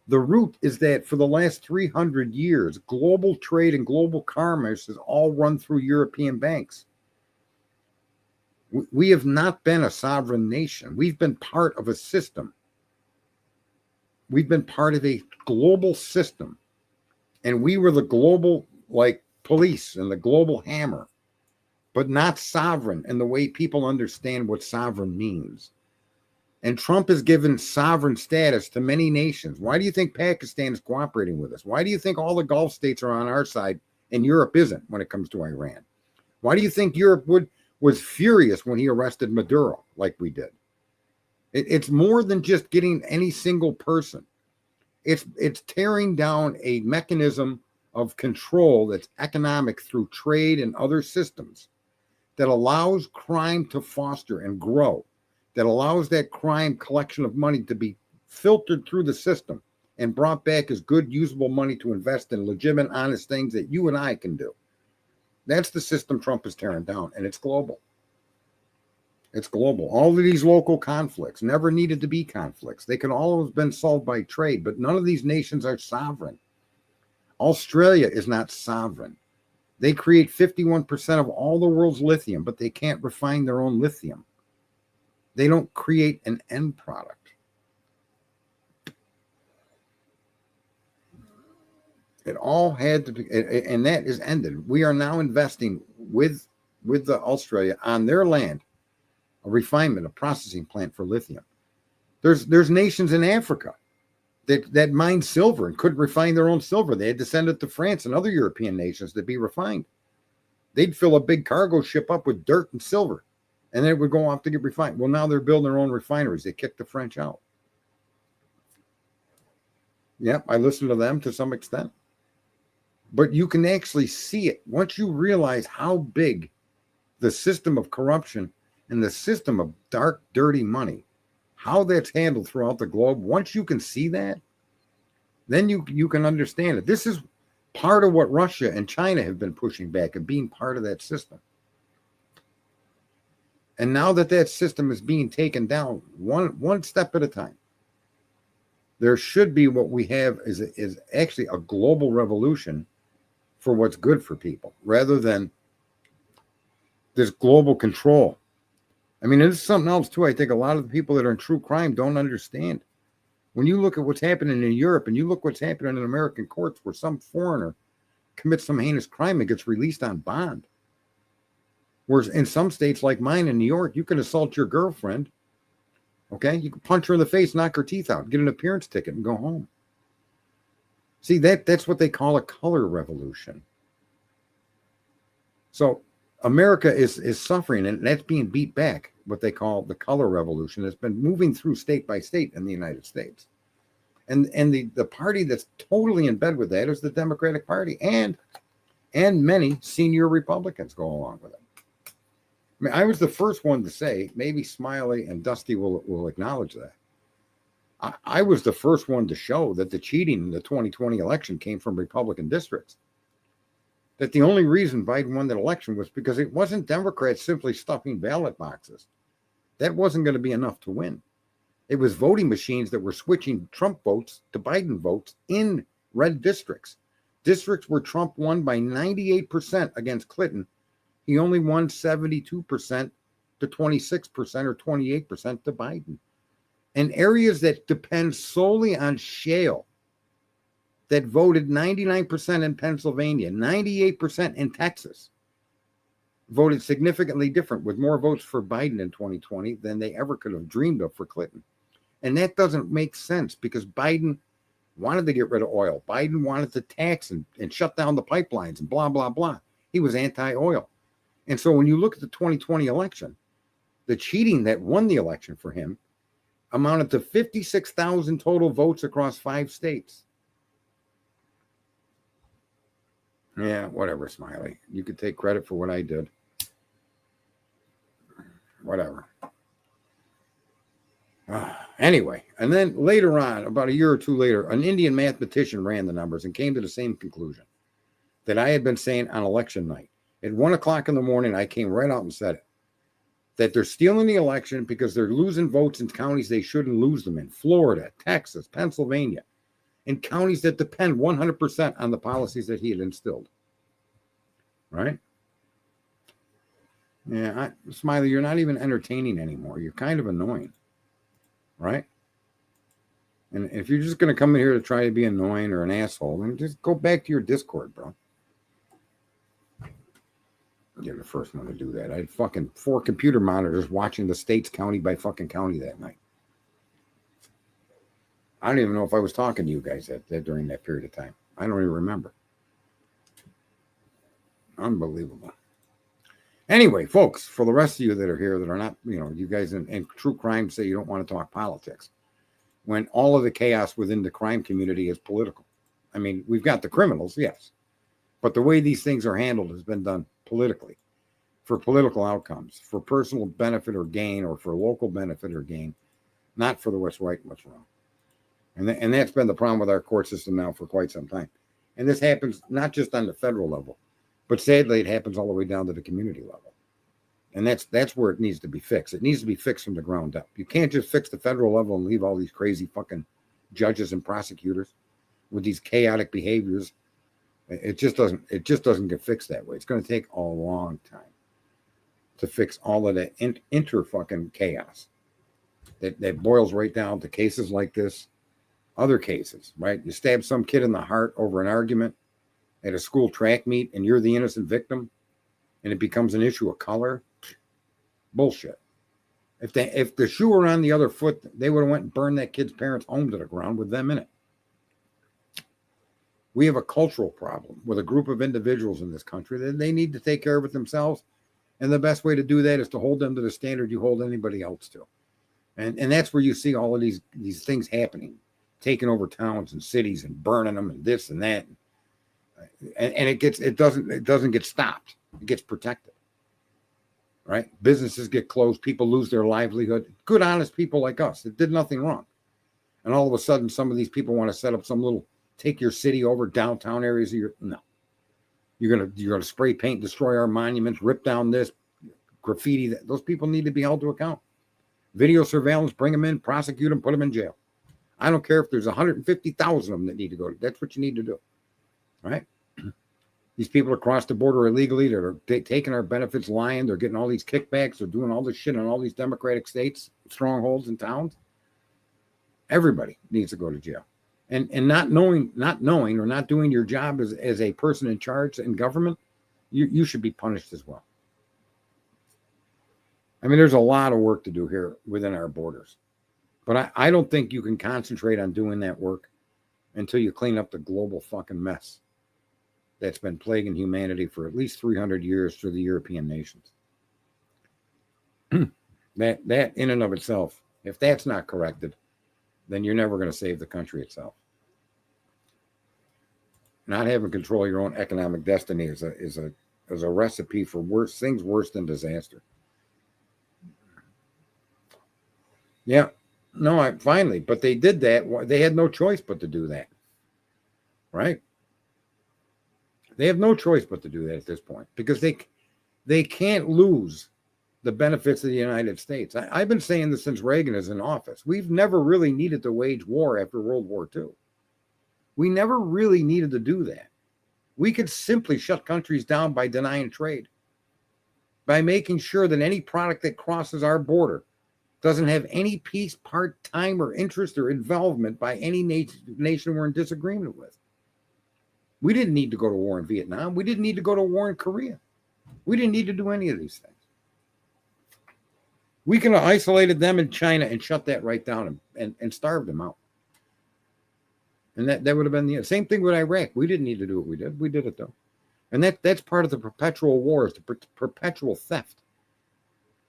The root is that for the last 300 years, global trade and global commerce has all run through European banks. We have not been a sovereign nation. We've been part of a system. We've been part of a global system. And we were the global, police and the global hammer, but not sovereign in the way people understand what sovereign means. And Trump has given sovereign status to many nations. Why do you think Pakistan is cooperating with us? Why do you think all the Gulf states are on our side and Europe isn't when it comes to Iran? Why do you think Europe was furious when he arrested Maduro like we did? It's more than just getting any single person. It's tearing down a mechanism of control that's economic through trade and other systems that allows crime to foster and grow, that allows that crime collection of money to be filtered through the system and brought back as good, usable money to invest in legitimate, honest things that you and I can do. That's the system Trump is tearing down, and it's global. It's global. All of these local conflicts never needed to be conflicts. They could all have been solved by trade, but none of these nations are sovereign. Australia is not sovereign. They create 51% of all the world's lithium, but they can't refine their own lithium. They don't create an end product. It all had to be, and that is ended. We are now investing with the Australia on their land, a refinement, a processing plant for lithium. There's nations in Africa that mine silver and couldn't refine their own silver. They had to send it to France and other European nations to be refined. They'd fill a big cargo ship up with dirt and silver, and then it would go off to get refined. Well, now they're building their own refineries. They kicked the French out. Yep, I listened to them to some extent. But you can actually see it once you realize how big the system of corruption and the system of dark, dirty money, how that's handled throughout the globe. Once you can see that, then you can understand it. This is part of what Russia and China have been pushing back and being part of that system. And now that system is being taken down one step at a time, there should be what we have is actually a global revolution for what's good for people, rather than this global control. I mean, this is something else too. I think a lot of the people that are in true crime don't understand. When you look at what's happening in Europe and you look what's happening in American courts where some foreigner commits some heinous crime and gets released on bond. Whereas in some states like mine in New York, you can assault your girlfriend. Okay, you can punch her in the face, knock her teeth out, get an appearance ticket, and go home. See, that's what they call a color revolution. So America is suffering, and that's being beat back, what they call the color revolution. That's been moving through state by state in the United States. And the party that's totally in bed with that is the Democratic Party, and many senior Republicans go along with it. I mean, I was the first one to say, maybe Smiley and Dusty will acknowledge that. I was the first one to show that the cheating in the 2020 election came from Republican districts. That the only reason Biden won that election was because it wasn't Democrats simply stuffing ballot boxes. That wasn't going to be enough to win. It was voting machines that were switching Trump votes to Biden votes in red districts. Districts where Trump won by 98% against Clinton. He only won 72% to 26% or 28% to Biden. And areas that depend solely on shale, that voted 99% in Pennsylvania, 98% in Texas, voted significantly different with more votes for Biden in 2020 than they ever could have dreamed of for Clinton. And that doesn't make sense because Biden wanted to get rid of oil. Biden wanted to tax and shut down the pipelines and blah, blah, blah. He was anti-oil. And so when you look at the 2020 election, the cheating that won the election for him amounted to 56,000 total votes across 5 states. Yeah, whatever, Smiley. You could take credit for what I did. Whatever. Anyway, and then later on, about a year or two later, an Indian mathematician ran the numbers and came to the same conclusion that I had been saying on election night. At 1 o'clock in the morning, I came right out and said it. That they're stealing the election because they're losing votes in counties they shouldn't lose them in. Florida, Texas, Pennsylvania, in counties that depend 100% on the policies that he had instilled. Right? Yeah, Smiley, you're not even entertaining anymore. You're kind of annoying. Right? And if you're just going to come in here to try to be annoying or an asshole, then just go back to your Discord, bro. You're the first one to do that. I had fucking 4 computer monitors watching the states county by fucking county that night. I don't even know if I was talking to you guys that during that period of time. I don't even remember. Unbelievable. Anyway, folks, for the rest of you that are here that are not, you guys in true crime say you don't want to talk politics. when all of the chaos within the crime community is political. I mean, we've got the criminals, yes, but the way these things are handled has been done politically, for political outcomes, for personal benefit or gain, or for local benefit or gain, not for the what's right and what's wrong. And that's been the problem with our court system now for quite some time. And this happens not just on the federal level, but sadly, it happens all the way down to the community level. And that's where it needs to be fixed. It needs to be fixed from the ground up. You can't just fix the federal level and leave all these crazy fucking judges and prosecutors with these chaotic behaviors. It just doesn't get fixed that way. It's going to take a long time to fix all of that inter fucking chaos that boils right down to cases like this. Other cases, right? You stab some kid in the heart over an argument at a school track meet and you're the innocent victim and it becomes an issue of color. Bullshit. If the shoe were on the other foot, they would have went and burned that kid's parents' home to the ground with them in it. We have a cultural problem with a group of individuals in this country that they need to take care of it themselves. And the best way to do that is to hold them to the standard you hold anybody else to. And that's where you see all of these things happening, taking over towns and cities and burning them and this and that. And it doesn't get stopped. It gets protected. Right? Businesses get closed. People lose their livelihood. Good, honest people like us that did nothing wrong. And all of a sudden, some of these people want to set up some little, take your city over, downtown areas of your, no. You're gonna spray paint, destroy our monuments, rip down this, graffiti. Those people need to be held to account. Video surveillance, bring them in, prosecute them, put them in jail. I don't care if there's 150,000 of them that need to go. That's what you need to do. All right? These people across the border illegally that are taking our benefits, lying. They're getting all these kickbacks. They're doing all this shit in all these Democratic states, strongholds and towns. Everybody needs to go to jail. And not knowing or not doing your job as a person in charge in government, you should be punished as well. I mean, there's a lot of work to do here within our borders. But I don't think you can concentrate on doing that work until you clean up the global fucking mess that's been plaguing humanity for at least 300 years through the European nations. that in and of itself, if that's not corrected, then you're never going to save the country itself. Not having control of your own economic destiny is a recipe for worse than disaster. Yeah, no, finally, but they did that. They had no choice but to do that, right? They have no choice but to do that at this point because they can't lose the benefits of the United States. I've been saying this since Reagan is in office. We've never really needed to wage war after World War II. We never really needed to do that. We could simply shut countries down by denying trade, by making sure that any product that crosses our border doesn't have any piece, part, time, or interest or involvement by any nation we're in disagreement with. We didn't need to go to war in Vietnam. We didn't need to go to war in Korea. We didn't need to do any of these things. We could have isolated them in China and shut that right down and starved them out. And that would have been the same thing with Iraq. We didn't need to do what we did. We did it though. And that's part of the perpetual wars, the perpetual theft.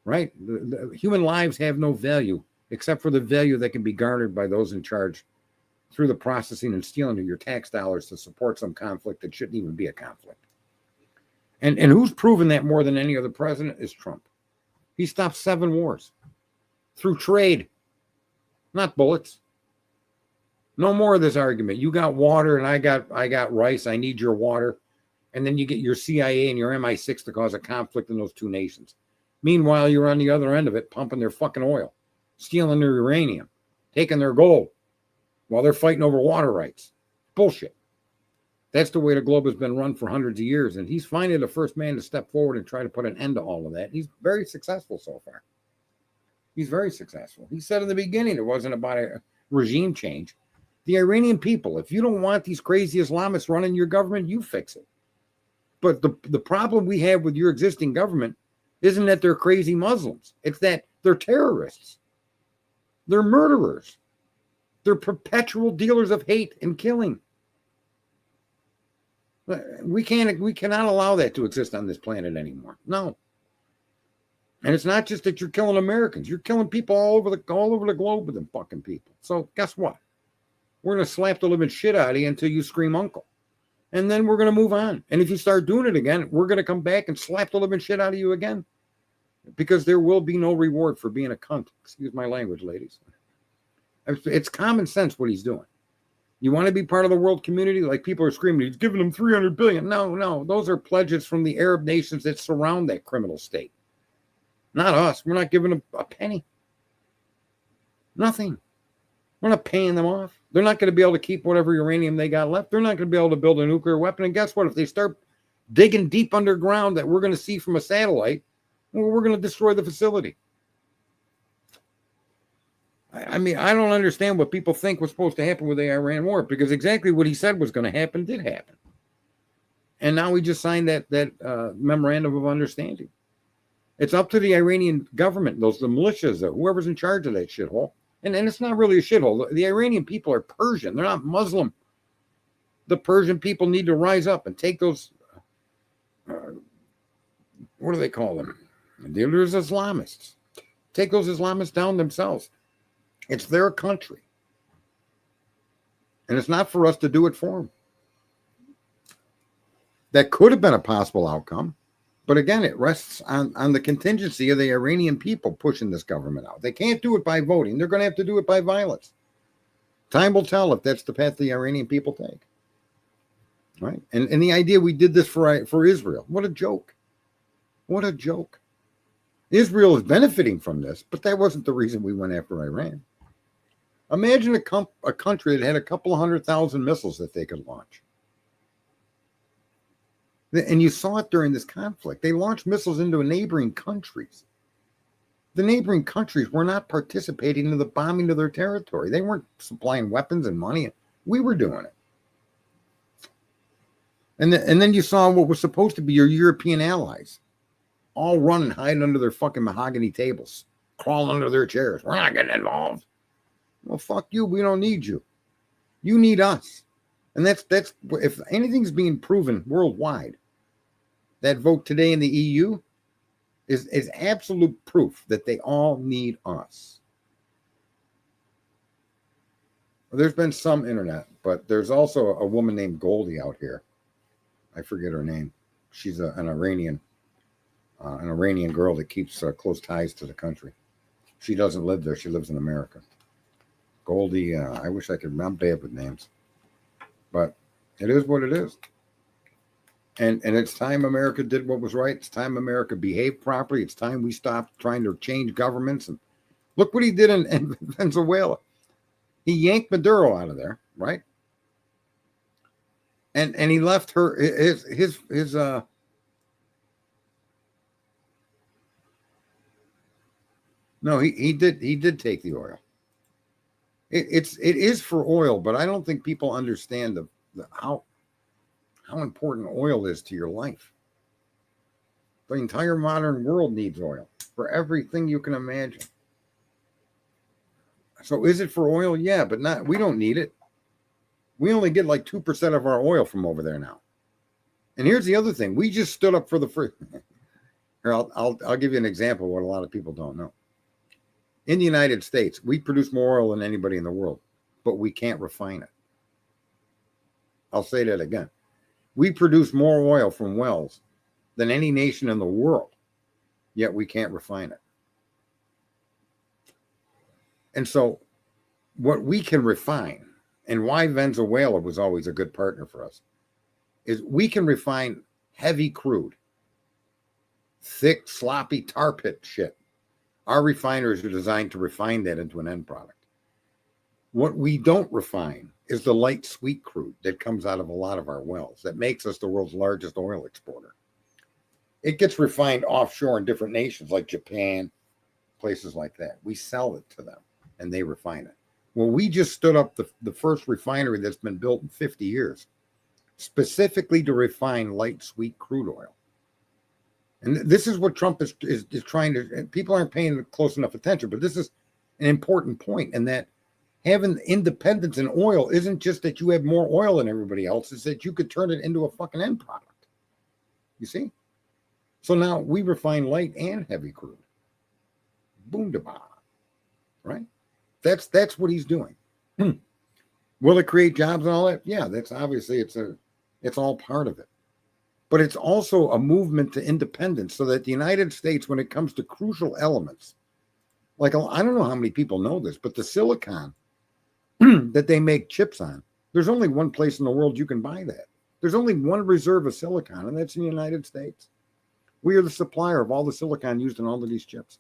Right? The human lives have no value except for the value that can be garnered by those in charge through the processing and stealing of your tax dollars to support some conflict that shouldn't even be a conflict. And who's proven that more than any other president is Trump. He stopped 7 wars through trade, not bullets. No more of this argument. You got water and I got rice. I need your water. And then you get your CIA and your MI6 to cause a conflict in those two nations. Meanwhile, you're on the other end of it, pumping their fucking oil, stealing their uranium, taking their gold while they're fighting over water rights. Bullshit. That's the way the globe has been run for hundreds of years. And he's finally the first man to step forward and try to put an end to all of that. He's very successful so far. He's very successful. He said in the beginning it wasn't about a regime change. The Iranian people, if you don't want these crazy Islamists running your government, you fix it. But the problem we have with your existing government isn't that they're crazy Muslims. It's that they're terrorists. They're murderers. They're perpetual dealers of hate and killing. We cannot allow that to exist on this planet anymore. No. And it's not just that you're killing Americans. You're killing people all over the globe with them fucking people. So guess what? We're going to slap the living shit out of you until you scream uncle. And then we're going to move on. And if you start doing it again, we're going to come back and slap the living shit out of you again. Because there will be no reward for being a cunt. Excuse my language, ladies. It's common sense what he's doing. You want to be part of the world community? Like people are screaming, he's giving them $300 billion. No. Those are pledges from the Arab nations that surround that criminal state. Not us. We're not giving them a penny. Nothing. We're not paying them off. They're not going to be able to keep whatever uranium they got left. They're not going to be able to build a nuclear weapon. And guess what? If they start digging deep underground that we're going to see from a satellite, well, we're going to destroy the facility. I mean, I don't understand what people think was supposed to happen with the Iran war, because exactly what he said was going to happen did happen. And now we just signed that memorandum of understanding. It's up to the Iranian government, the militias, whoever's in charge of that shithole. And it's not really a shithole. The Iranian people are Persian. They're not Muslim. The Persian people need to rise up and take those, what do they call them? There's Islamists. Take those Islamists down themselves. It's their country. And it's not for us to do it for them. That could have been a possible outcome. But again, it rests on the contingency of the Iranian people pushing this government out. They can't do it by voting. They're going to have to do it by violence. Time will tell if that's the path the Iranian people take. Right? And the idea we did this for Israel. What a joke. What a joke. Israel is benefiting from this, but that wasn't the reason we went after Iran. Imagine a country that had a couple of 100,000 missiles that they could launch. And you saw it during this conflict. They launched missiles into neighboring countries. The neighboring countries were not participating in the bombing of their territory. They weren't supplying weapons and money. We were doing it. And then you saw what was supposed to be your European allies all run and hide under their fucking mahogany tables, crawl under their chairs. We're not getting involved. Well, fuck you. We don't need you. You need us. And that's if anything's being proven worldwide, that vote today in the EU is absolute proof that they all need us. Well, there's been some internet, but there's also a woman named Goldie out here. I forget her name. She's an Iranian girl that keeps close ties to the country. She doesn't live there. She lives in America. Goldie, I wish I could. I'm bad with names. But it is what it is. And it's time America did what was right. It's time America behaved properly. It's time we stopped trying to change governments. And look what he did in Venezuela. He yanked Maduro out of there, right? And he left her his no, he did take the oil. It is for oil, but I don't think people understand how important oil is to your life. The entire modern world needs oil for everything you can imagine. So is it for oil? Yeah, but we don't need it. We only get like 2% of our oil from over there now. And here's the other thing. We just stood up for the free. Here, I'll give you an example of what a lot of people don't know. In the United States, we produce more oil than anybody in the world, but we can't refine it. I'll say that again. We produce more oil from wells than any nation in the world, yet we can't refine it. And so what we can refine, and why Venezuela was always a good partner for us, is we can refine heavy crude, thick, sloppy tar pit shit. Our refiners are designed to refine that into an end product. What we don't refine is the light, sweet crude that comes out of a lot of our wells that makes us the world's largest oil exporter. It gets refined offshore in different nations like Japan, places like that. We sell it to them and they refine it. Well, we just stood up the first refinery that's been built in 50 years, specifically to refine light, sweet crude oil. And this is what Trump is trying to, people aren't paying close enough attention, but this is an important point, in that having independence in oil isn't just that you have more oil than everybody else, it's that you could turn it into a fucking end product. You see? So now we refine light and heavy crude. Boondaba, right? That's what he's doing. Will it create jobs and all that? Yeah, that's obviously it's all part of it. But it's also a movement to independence so that the United States, when it comes to crucial elements, like I don't know how many people know this, but the silicon that they make chips on, there's only one place in the world you can buy that. There's only one reserve of silicon, and that's in the United States. We are the supplier of all the silicon used in all of these chips.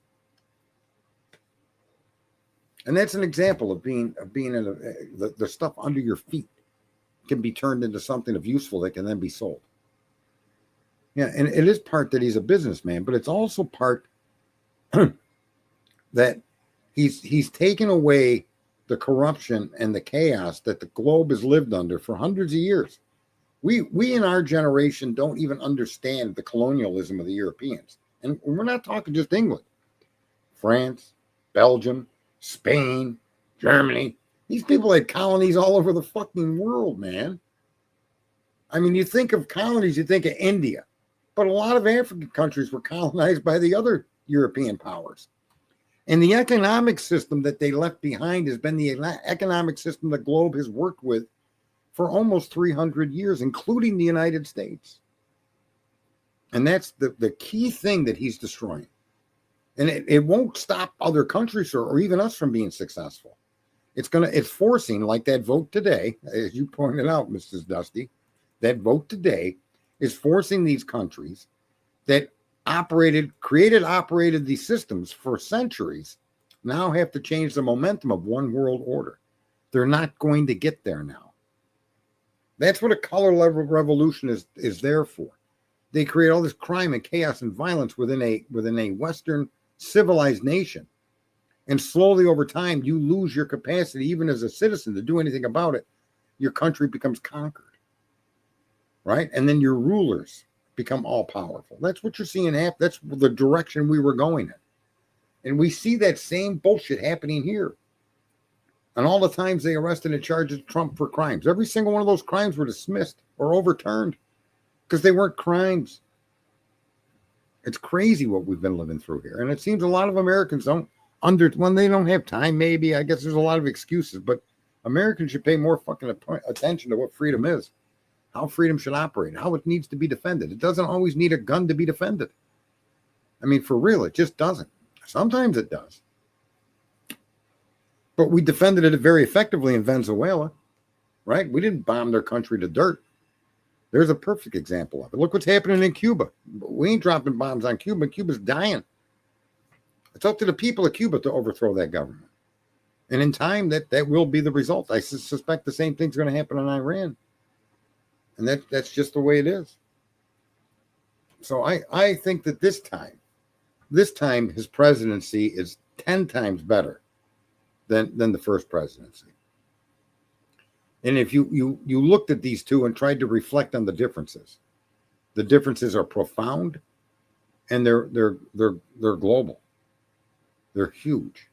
And that's an example of being in the stuff under your feet can be turned into something of useful that can then be sold. Yeah, and it is part that he's a businessman, but it's also part that he's taken away the corruption and the chaos that the globe has lived under for hundreds of years. We in our generation don't even understand the colonialism of the Europeans. And we're not talking just England. France, Belgium, Spain, Germany. These people had colonies all over the fucking world, man. I mean, you think of colonies, you think of India. But a lot of African countries were colonized by the other European powers. And the economic system that they left behind has been the economic system the globe has worked with for almost 300 years, including the United States. And that's the key thing that he's destroying. And it won't stop other countries or even us from being successful. It's forcing, like that vote today, as you pointed out, Mrs. Dusty, that vote today is forcing these countries that operated these systems for centuries now have to change the momentum of one world order. They're not going to get there now. That's what a color level revolution is there for. They create all this crime and chaos and violence within a Western civilized nation. And slowly over time, you lose your capacity, even as a citizen, to do anything about it. Your country becomes conquered. Right? And then your rulers become all powerful. That's what you're seeing happen. That's the direction we were going in. And we see that same bullshit happening here. And all the times they arrested and charged Trump for crimes. Every single one of those crimes were dismissed or overturned because they weren't crimes. It's crazy what we've been living through here. And it seems a lot of Americans when they don't have time, maybe. I guess there's a lot of excuses. But Americans should pay more fucking attention to what freedom is. How freedom should operate, how it needs to be defended. It doesn't always need a gun to be defended. I mean, for real, it just doesn't. Sometimes it does. But we defended it very effectively in Venezuela, right? We didn't bomb their country to dirt. There's a perfect example of it. Look what's happening in Cuba. We ain't dropping bombs on Cuba. Cuba's dying. It's up to the people of Cuba to overthrow that government. And in time, that will be the result. I suspect the same thing's going to happen in Iran. And that's just the way it is. So I think that this time his presidency is 10 times better than the first presidency. And if you looked at these two and tried to reflect on the differences are profound, and they're global. They're huge.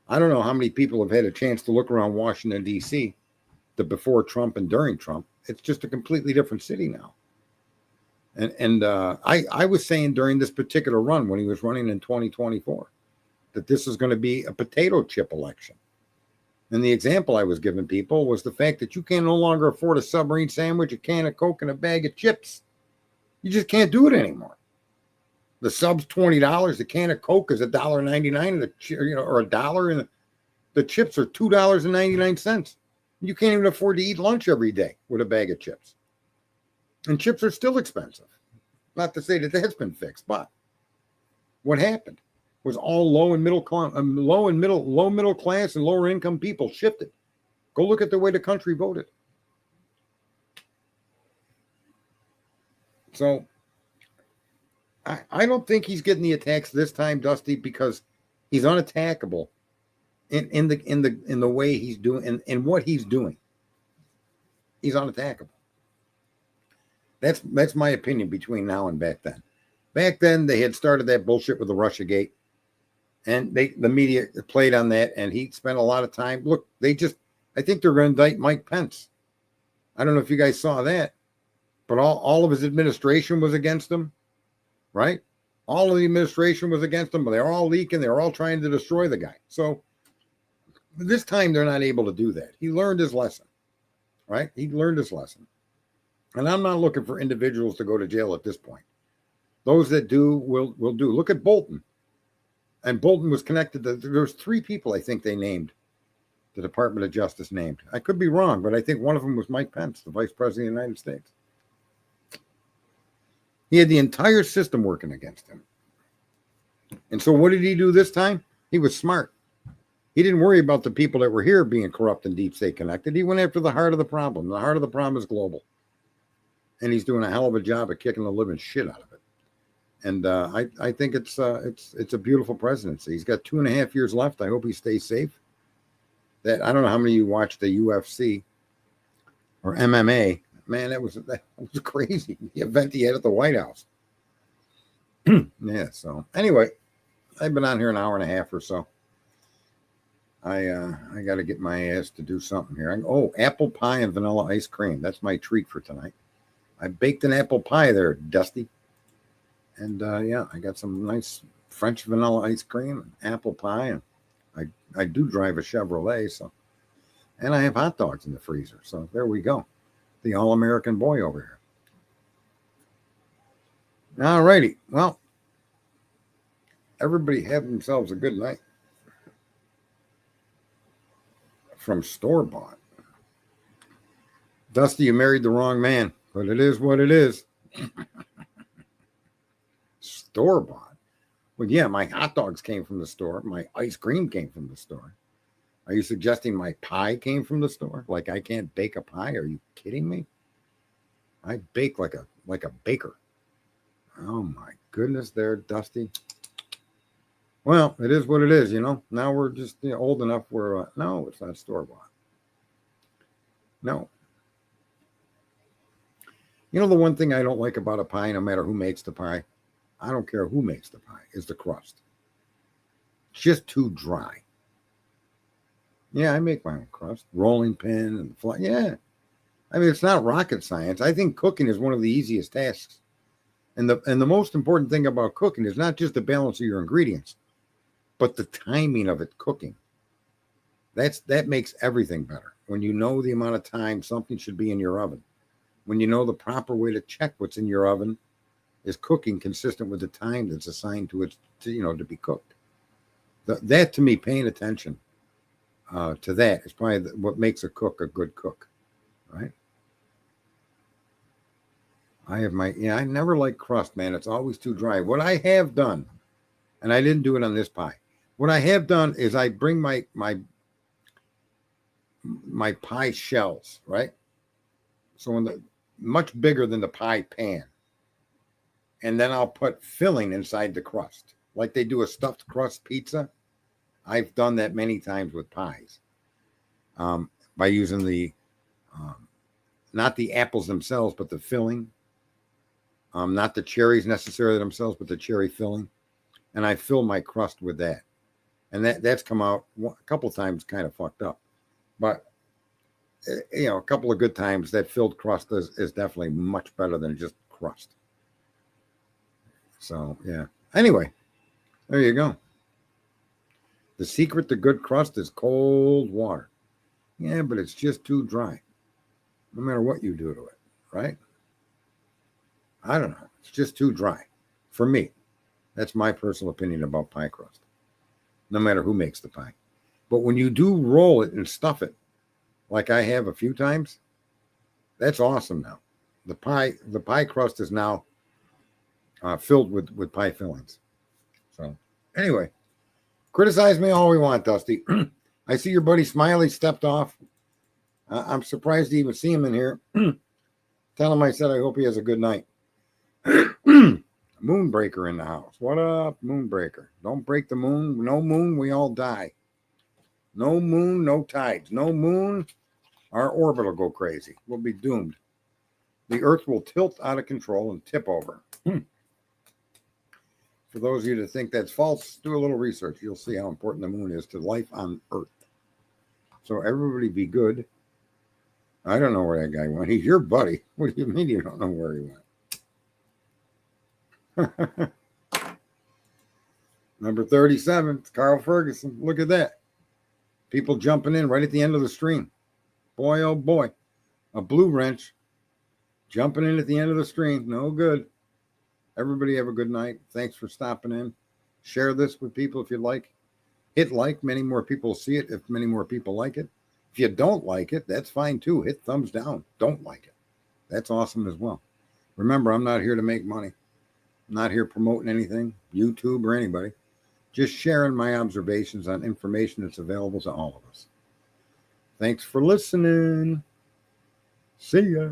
I don't know how many people have had a chance to look around Washington, D.C., the before Trump and during Trump. It's just a completely different city now. And I was saying during this particular run, when he was running in 2024, that this is going to be a potato chip election. And the example I was giving people was the fact that you can no longer afford a submarine sandwich, a can of Coke, and a bag of chips. You just can't do it anymore. The sub's $20. The can of Coke is $1.99, or $1, and the chips are $2.99. You can't even afford to eat lunch every day with a bag of chips. And chips are still expensive. Not to say that that's been fixed, but what happened was all low middle class and lower income people shifted. Go look at the way the country voted. So I don't think he's getting the attacks this time, Dusty, because he's unattackable in the way he's doing and what he's doing. He's unattackable. That's my opinion between now and back then. Back then, they had started that bullshit with the Russiagate, and the media played on that, and he spent a lot of time. Look, I think they're going to indict Mike Pence. I don't know if you guys saw that, but all of his administration was against him, right? All of the administration was against him, but they were all leaking. They were all trying to destroy the guy. So this time they're not able to do that. He learned his lesson, right? He learned his lesson. And I'm not looking for individuals to go to jail at this point. Those that do will do. Look at Bolton. And Bolton was connected to, there was 3 people I think they named, the Department of Justice named. I could be wrong, but I think one of them was Mike Pence, the Vice President of the United States. He had the entire system working against him. And so what did he do this time? He was smart. He didn't worry about the people that were here being corrupt and deep state connected. He went after the heart of the problem. The heart of the problem is global. And he's doing a hell of a job of kicking the living shit out of it. And I think it's a beautiful presidency. He's got 2.5 years left. I hope he stays safe. That I don't know how many of you watched the UFC or MMA. Man, that was crazy. The event he had at the White House. Yeah. So anyway, I've been on here an hour and a half or so. I got to get my ass to do something here. Apple pie and vanilla ice cream. That's my treat for tonight. I baked an apple pie there, Dusty. And yeah, I got some nice French vanilla ice cream and apple pie. And I do drive a Chevrolet, so, and I have hot dogs in the freezer. So there we go. The all-American boy over here. All righty. Well, everybody have themselves a good night. From store-bought. Dusty, you married the wrong man, but it is what it is. Store-bought. Well, yeah, my hot dogs came from the store. My ice cream came from the store. Are you suggesting my pie came from the store? Like I can't bake a pie? Are you kidding me? I bake like a baker. Oh my goodness, there, Dusty. Well, it is what it is, you know. Now we're just old enough where no, it's not store-bought. No. You know the one thing I don't like about a pie, no matter who makes the pie, I don't care who makes the pie, is the crust. It's just too dry. Yeah, I make my own crust. Rolling pin and fly. Yeah. I mean, it's not rocket science. I think cooking is one of the easiest tasks. And the most important thing about cooking is not just the balance of your ingredients, but the timing of it cooking. That makes everything better. When you know the amount of time something should be in your oven. When you know the proper way to check what's in your oven is cooking consistent with the time that's assigned to it to be cooked. That to me, paying attention to that is probably what makes a cook a good cook, right? I never like crust, man. It's always too dry. What I have done, and I didn't do it on this pie. What I have done is I bring my pie shells, right? So much bigger than the pie pan. And then I'll put filling inside the crust. Like they do a stuffed crust pizza. I've done that many times with pies. By using not the apples themselves, but the filling. Not the cherries necessarily themselves, but the cherry filling. And I fill my crust with that. And that's come out a couple of times kind of fucked up. But, a couple of good times, that filled crust is definitely much better than just crust. So, yeah. Anyway, there you go. The secret to good crust is cold water. Yeah, but it's just too dry. No matter what you do to it, right? I don't know. It's just too dry. For me. That's my personal opinion about pie crust. No matter who makes the pie. But when you do roll it and stuff it, like I have a few times, that's awesome now. The pie crust is now filled with pie fillings. So, anyway, criticize me all we want, Dusty. I see your buddy Smiley stepped off. I'm surprised to even see him in here. Tell him I said I hope he has a good night. Moonbreaker in the house. What up, Moonbreaker? Don't break the moon. No moon, we all die. No moon, no tides. No moon, our orbit will go crazy. We'll be doomed. The Earth will tilt out of control and tip over. For those of you that think that's false, do a little research. You'll see how important the moon is to life on Earth. So everybody be good. I don't know where that guy went. He's your buddy. What do you mean you don't know where he went? Number 37, it's Carl Ferguson. Look at that. People jumping in right at the end of the stream. Boy, oh boy. A blue wrench jumping in at the end of the stream. No good. Everybody have a good night. Thanks for stopping in. Share this with people if you like. Hit like. Many more people see it if many more people like it. If you don't like it, that's fine too. Hit thumbs down. Don't like it. That's awesome as well. Remember, I'm not here to make money. I'm not here promoting anything, YouTube or anybody. Just sharing my observations on information that's available to all of us. Thanks for listening. See ya.